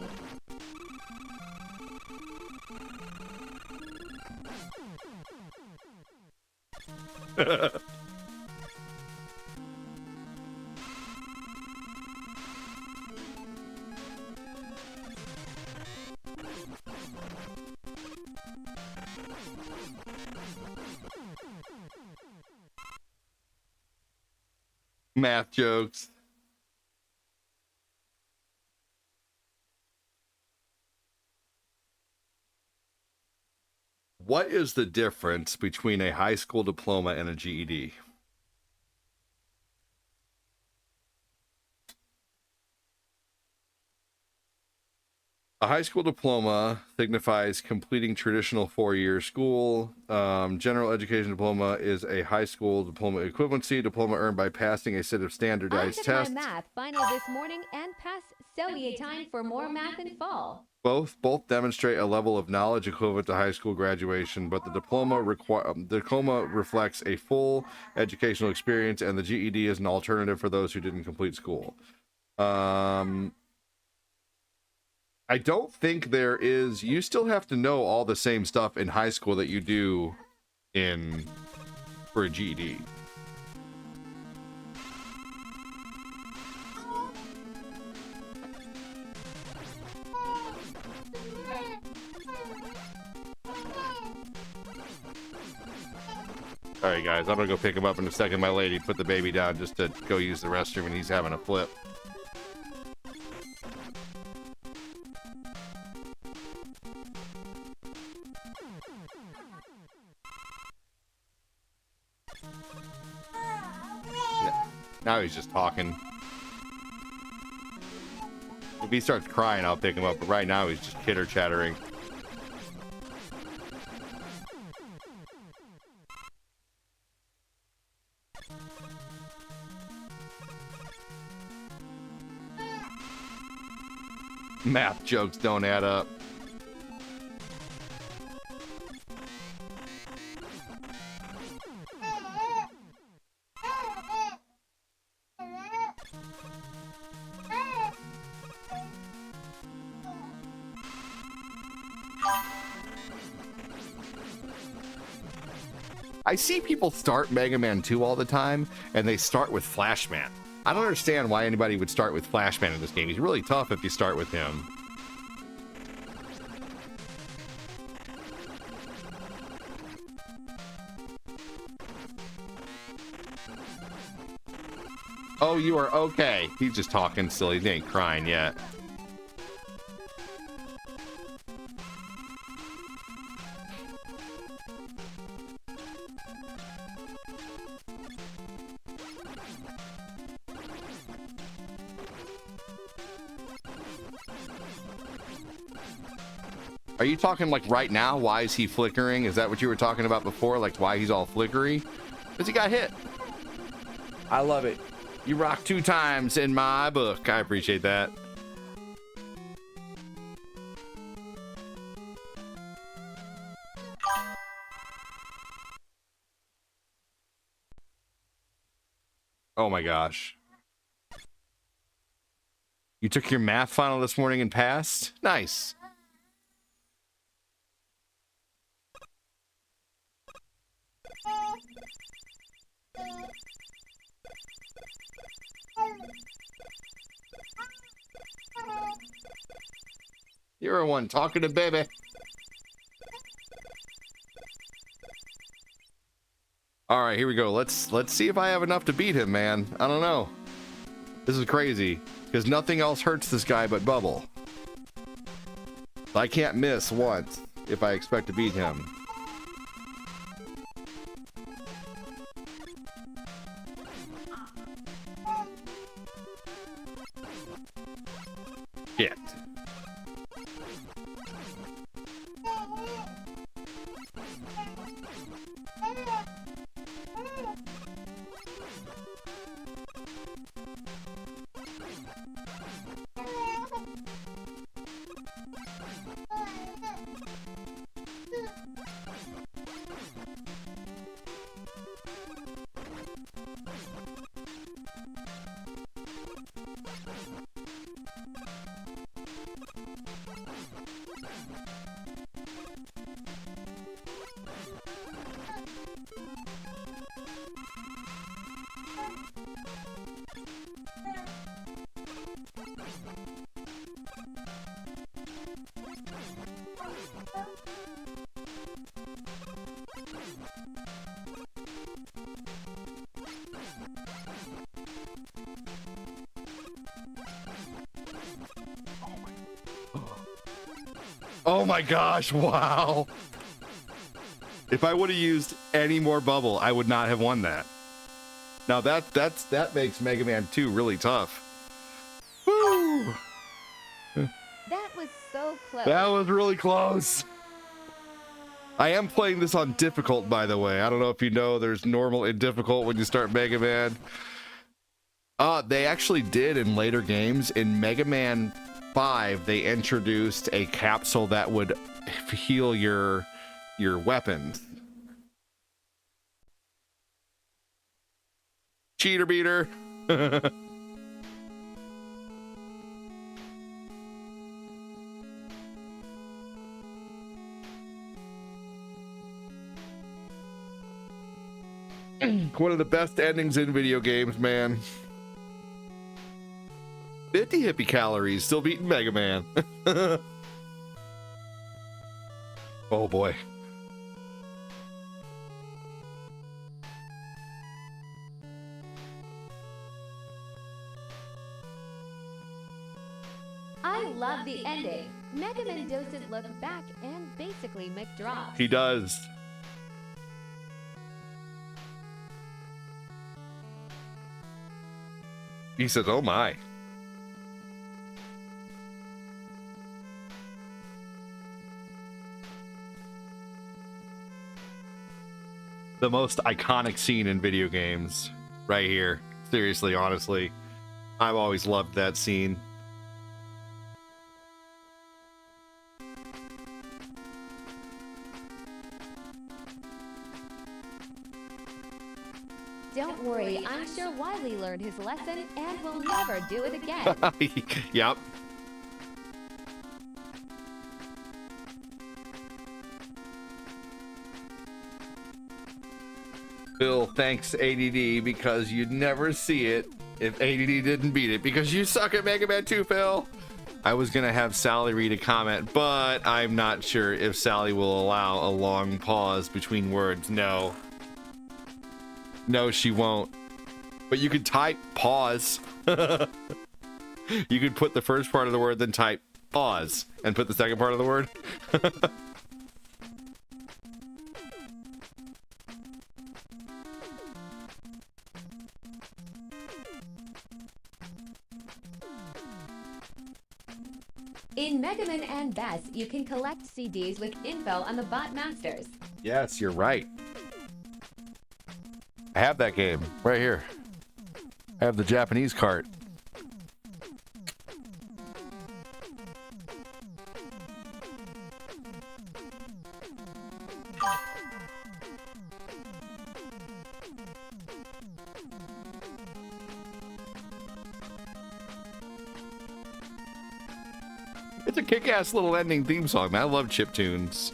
Math jokes. What is the difference between a high school diploma and a GED? A high school diploma signifies completing traditional four-year school. General education diploma is a high school diploma equivalency. Diploma earned by passing a set of I standardized took tests. my math final this morning and passed, so be time for more math in fall. Both demonstrate a level of knowledge equivalent to high school graduation, but the diploma reflects a full educational experience, and the GED is an alternative for those who didn't complete school. I don't think there is. You still have to know all the same stuff in high school that you do for a GED. All right, guys, I'm gonna go pick him up in a second. My lady put the baby down just to go use the restroom, and he's having a flip. Now he's just talking. If he starts crying, I'll pick him up, but right now he's just chitter-chattering. Math jokes don't add up. I see people start Mega Man 2 all the time, and they start with Flashman. I don't understand why anybody would start with Flashman in this game. He's really tough if you start with him. Oh, you are okay. He's just talking silly. He ain't crying yet. Are you talking like right now? Why is he flickering? Is that what you were talking about before? Like why he's all flickery? Because he got hit. I love it. You rock 2 times in my book. I appreciate that. Oh my gosh. You took your math final this morning and passed? Nice. You're the one talking to baby. All right, here we go. Let's see if I have enough to beat him, man. I don't know. This is crazy because nothing else hurts this guy but bubble. I can't miss once if I expect to beat him. Shit. Oh my gosh, wow. If I would have used any more bubble, I would not have won that. Now that makes Mega Man 2 really tough. Woo! That was so close. That was really close. I am playing this on difficult, by the way. I don't know if you know there's normal and difficult when you start Mega Man. They actually did in later games. In Mega Man 5, they introduced a capsule that would heal your weapons. Cheater beater. One of the best endings in video games, man. 50 hippie calories, still beating Mega Man. Oh boy. I love the ending. Mega Man doesn't look back and basically McDrops. He does. He says, oh my. The most iconic scene in video games, right here. Seriously, honestly. I've always loved that scene. Don't worry, I'm sure Wily learned his lesson and will never do it again. Yep. Phil thanks ADD because you'd never see it if ADD didn't beat it, because you suck at Mega Man 2, Phil. I was gonna have Sally read a comment, but I'm not sure if Sally will allow a long pause between words. No, she won't. But you could type pause. You could put the first part of the word, then type pause, and put the second part of the word. In Mega Man and Bass, you can collect CDs with info on the Bot Masters. Yes, you're right. I have that game right here. I have the Japanese cart. It's a kick-ass little ending theme song, man. I love chiptunes.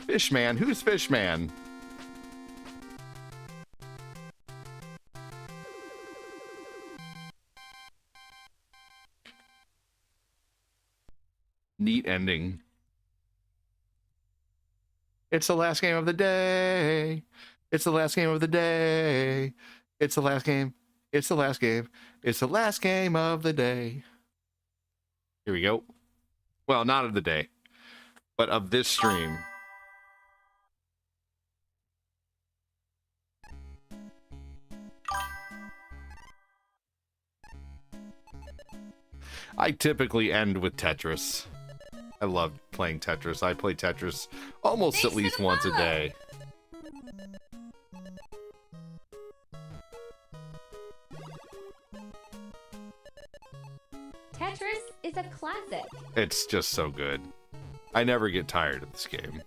Fishman? Who's Fishman? Neat ending. It's the last game of the day. It's the last game of the day. It's the last game. It's the last game. It's the last game of the day. Here we go. Well, not of the day, but of this stream. I typically end with Tetris. I love playing Tetris. I play Tetris almost at least once a day. Tetris is a classic. It's just so good. I never get tired of this game.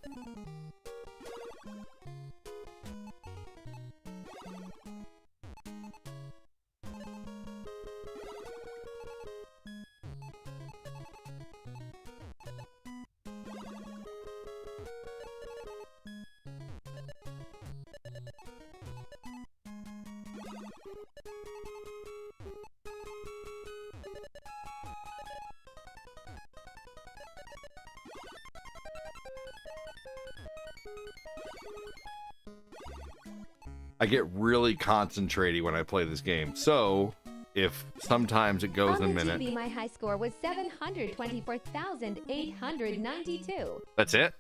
I get really concentrated when I play this game. So, if sometimes it goes On a the minute. GB, my high score was 724,892. That's it?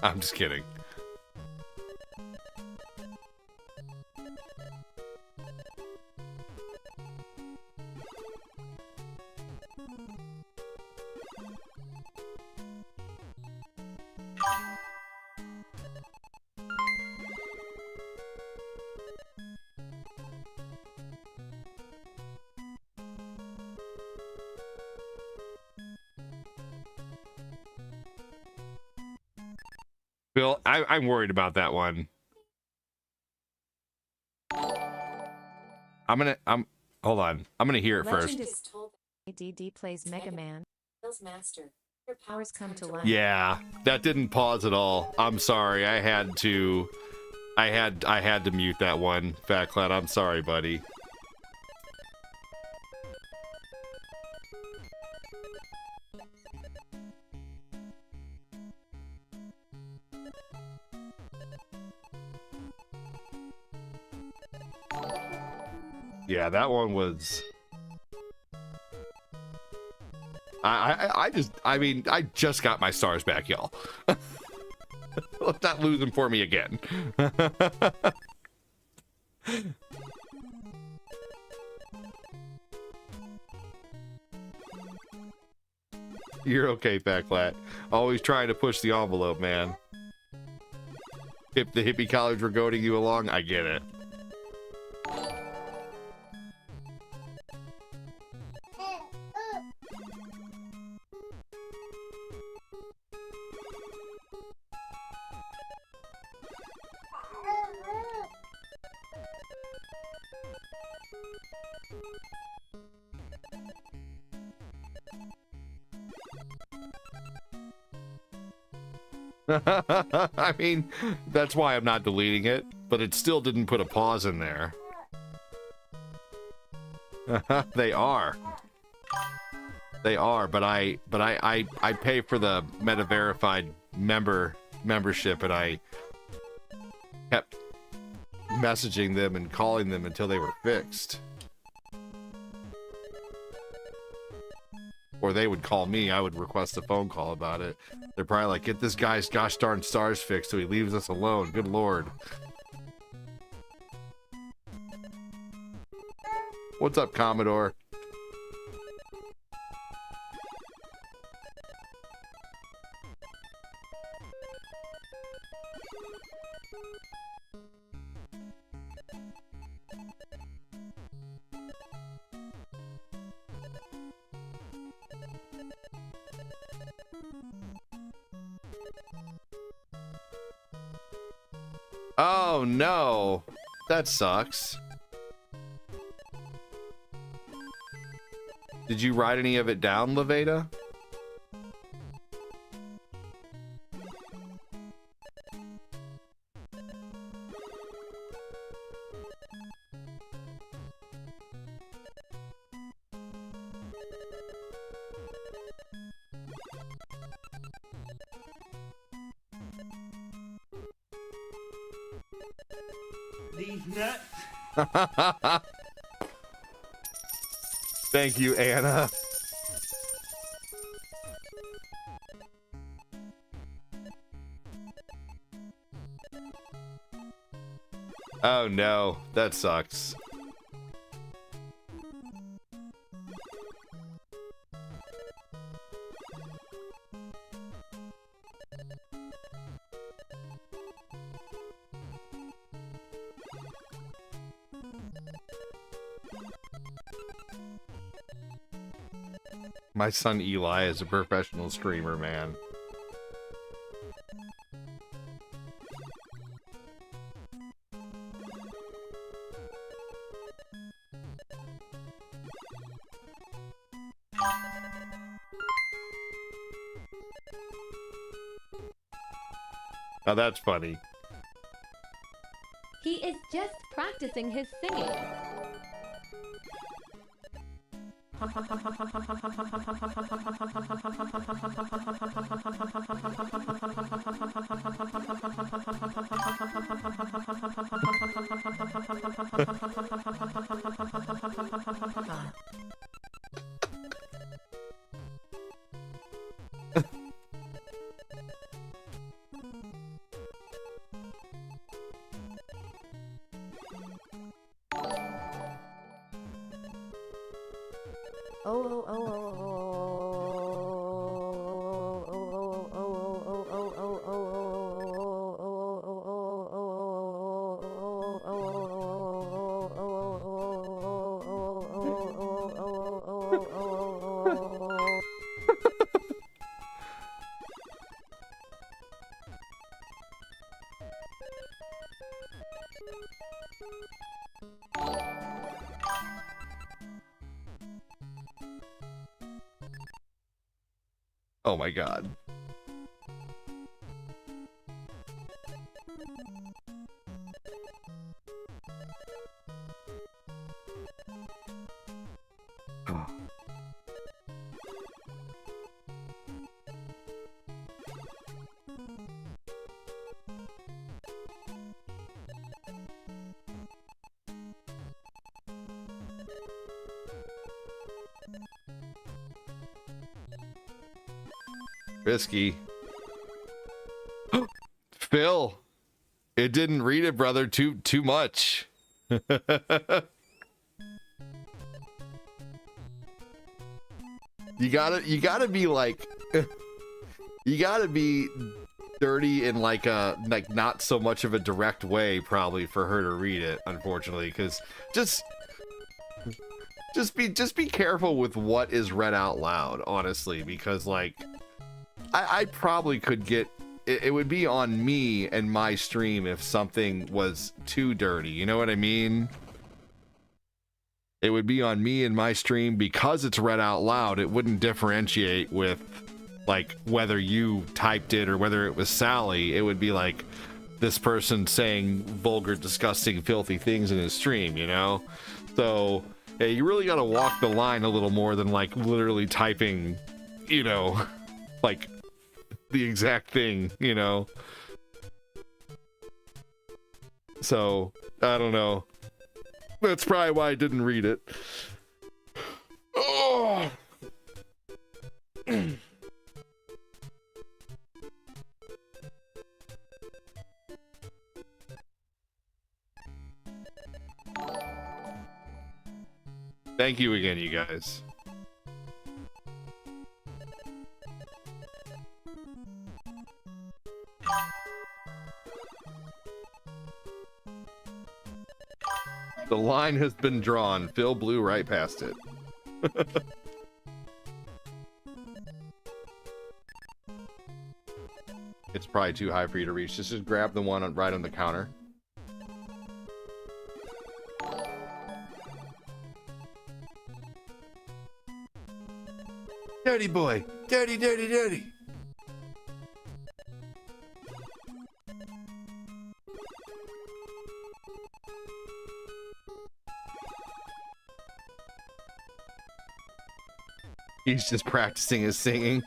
I'm just kidding. Bill, I'm worried about that one. Hold on. I'm gonna hear it Legend first. is told that ADD plays Mega Man. Phil's master. Your powers come to life. Yeah, that didn't pause at all. I'm sorry. I had to mute that one. Fat Cloud, I'm sorry, buddy. Yeah, that one was. I just got my stars back, y'all. Let's not lose them for me again. You're okay, Fat Flat. Always trying to push the envelope, man. If the hippie college were goading you along, I get it. I mean, that's why I'm not deleting it, but it still didn't put a pause in there. They are. They are, but I pay for the Meta Verified membership, and I kept messaging them and calling them until they were fixed. Or they would call me, I would request a phone call about it. They're probably like, get this guy's gosh darn stars fixed so he leaves us alone. Good lord. What's up, Commodore? Oh no, that sucks. Did you write any of it down, Levada? These nuts. Thank you, Anna. Oh no, that sucks. My son Eli is a professional streamer, man. Now that's funny. He is just practicing his singing. Oh my god. Risky. Phil, it didn't read it, brother. Too much. You gotta be like, you gotta be dirty in like not so much of a direct way, probably, for her to read it. Unfortunately, because just be careful with what is read out loud. Honestly, because like. I probably could get it would be on me and my stream if something was too dirty, you know what I mean? It would be on me and my stream because it's read out loud. It wouldn't differentiate with like whether you typed it or whether it was Sally, it would be like this person saying vulgar, disgusting, filthy things in his stream, you know? So, yeah, you really gotta walk the line a little more than like literally typing, you know, like the exact thing, you know? So, I don't know. That's probably why I didn't read it. Oh! Thank you again, you guys. The line has been drawn. Phil blew right past it. It's probably too high for you to reach. Just grab the one right on the counter. Dirty boy. Dirty, dirty, dirty. He's just practicing his singing.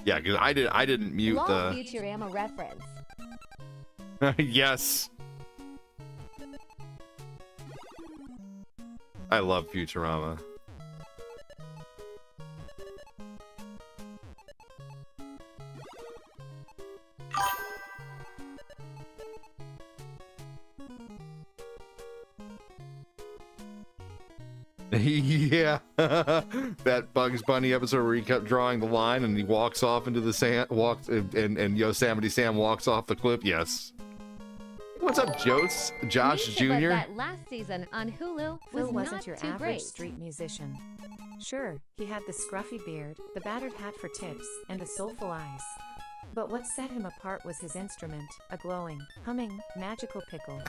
Yeah, because I didn't mute Long the Futurama reference. yes. I love Futurama. Yeah, that Bugs Bunny episode where he kept drawing the line and he walks off into the sand, and Yosemite Sam walks off the cliff. Yes. What's up, Josh Jr.? That last season on Hulu Phil was wasn't not your too average great. street musician. Sure, he had the scruffy beard, the battered hat for tips, and the soulful eyes. But what set him apart was his instrument, a glowing, humming, magical pickle.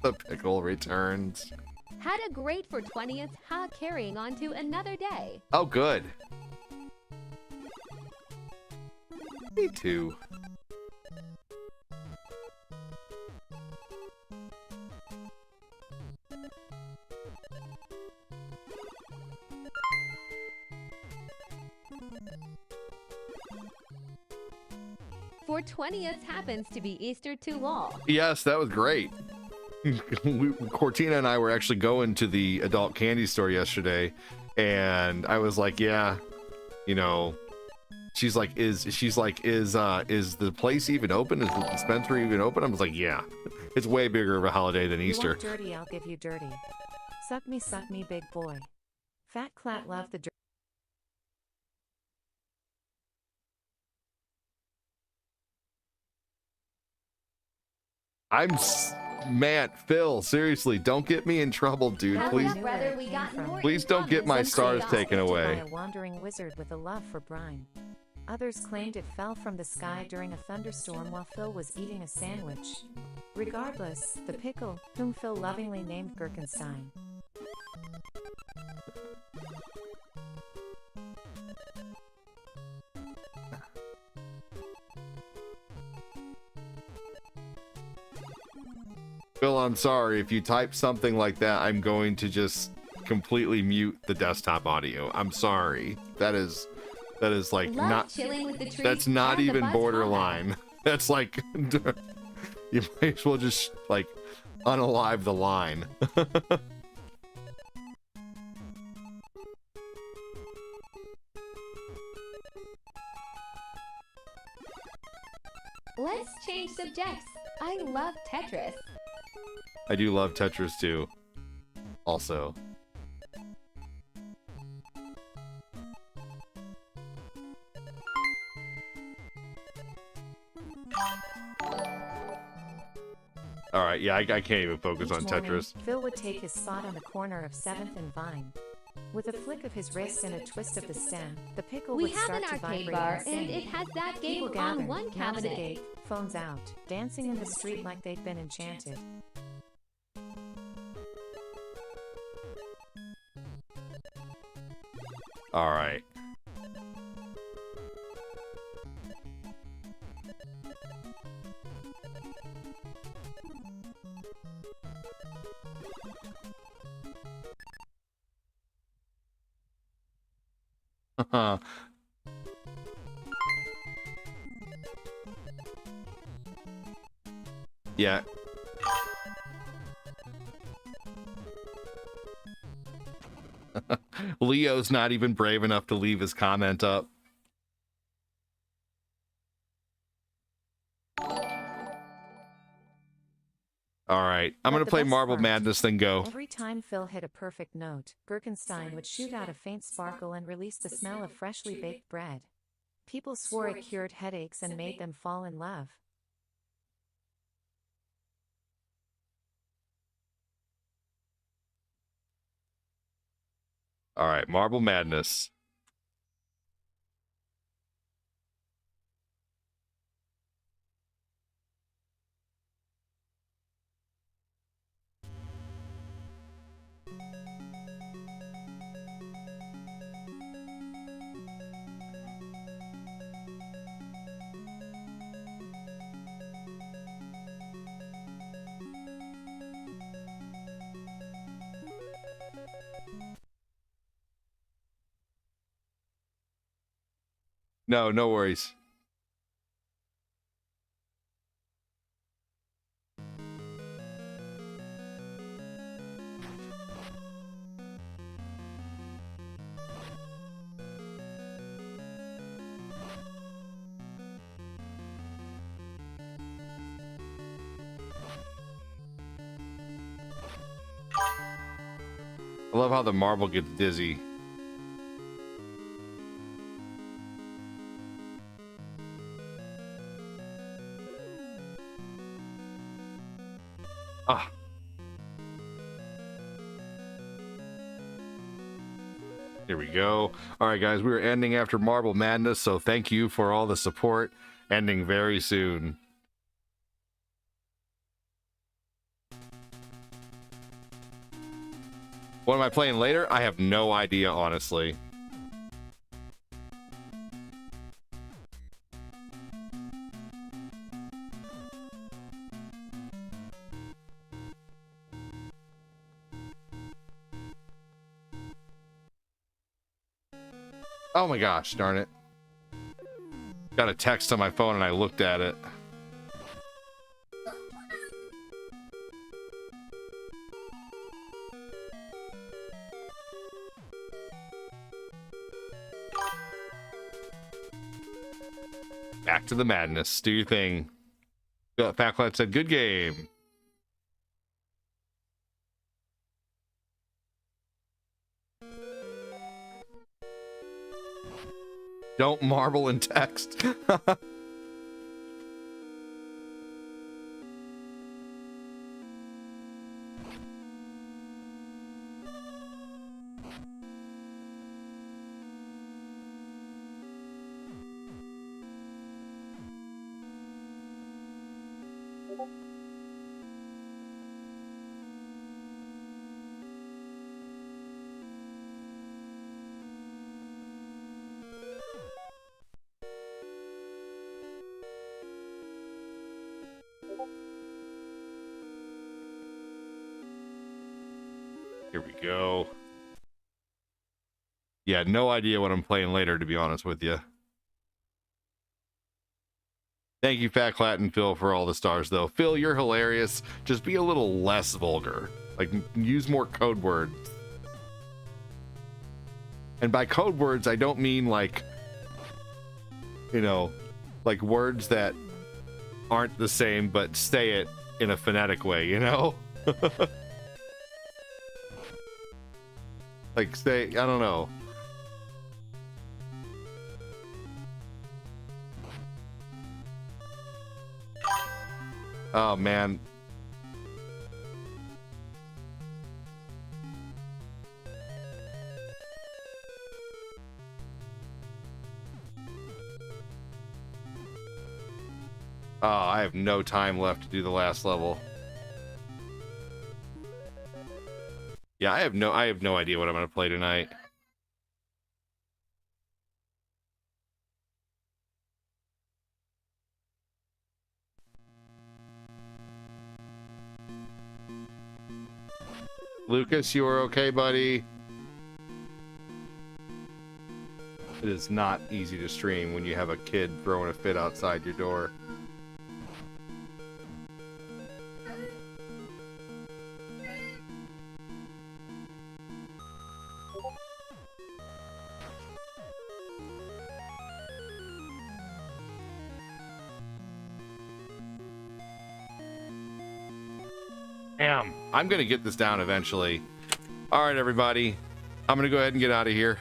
The pickle returns. Had a great for 20th, carrying on to another day. Oh, good. Me too. For 20th happens to be Easter too long. Yes, that was great. Cortina and I were actually going to the adult candy store yesterday, and I was like, yeah, you know, she's like, is the place even open? Is the dispensary even open? I was like, yeah, it's way bigger of a holiday than You Easter. want dirty, I'll give you dirty. Suck me, big boy. Fat clat love the dirty. Man, Phil, seriously, don't get me in trouble, dude. Hurry Please, up, brother, we got more please don't get my stars taken away. By a wandering wizard with a love for brine. Others claimed it fell from the sky during a thunderstorm while Phil was eating a sandwich. Regardless, the pickle, whom Phil lovingly named Gherkenstein. Phil, I'm sorry. If you type something like that, I'm going to just completely mute the desktop audio. I'm sorry. That is like Love not. chilling with the trees That's not and the even buzz borderline. That's like you might as well just like unalive the line. Let's change subjects. I love Tetris. I do love Tetris too. Also. All right, yeah, I can't even focus Each on morning, Tetris. Phil would take his spot on the corner of 7th and Vine. With a flick of his wrist and a twist of the stem, the pickle We would have start an to arcade vibrate bar, and sing. and it has that game People on gathered, one knobs cabinet. agape, phones out, dancing in the street like they'd been enchanted. All right. Yeah. Leo's not even brave enough to leave his comment up. All right, I'm But going to the play best Marble part, Madness, then go. Every time Phil hit a perfect note, Gurkenstein would shoot out a faint sparkle and release the smell of freshly baked bread. People swore it cured headaches and made them fall in love. All right, Marble Madness. No, no worries. I love how the marble gets dizzy. Ah. Here we go. All right, guys, we are ending after Marble Madness, so thank you for all the support. Ending very soon. What am I playing later? I have no idea, honestly. Oh my gosh, darn it. Got a text on my phone and I looked at it. Back to the madness. Do your thing. Factlet said, good game. Don't marble in text. Here we go. Yeah, no idea what I'm playing later, to be honest with you. Thank you, Fat Clat and Phil, for all the stars, though. Phil, you're hilarious. Just be a little less vulgar. Like, use more code words. And by code words, I don't mean, like, you know, like words that aren't the same, but say it in a phonetic way, you know? Like, say, I don't know. Oh, man. Oh, I have no time left to do the last level. Yeah, I have no idea what I'm gonna play tonight. Lucas, you are okay, buddy? It is not easy to stream when you have a kid throwing a fit outside your door. Damn. I'm going to get this down eventually. All right, everybody. I'm going to go ahead and get out of here.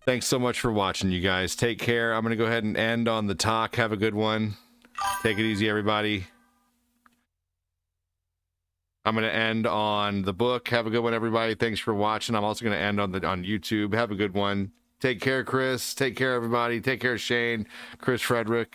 Thanks so much for watching, you guys. Take care. I'm going to go ahead and end on the talk. Have a good one. Take it easy, everybody. I'm going to end on the book. Have a good one, everybody. Thanks for watching. I'm also going to end on YouTube. Have a good one. Take care, Chris. Take care, everybody. Take care, Shane, Chris Frederick.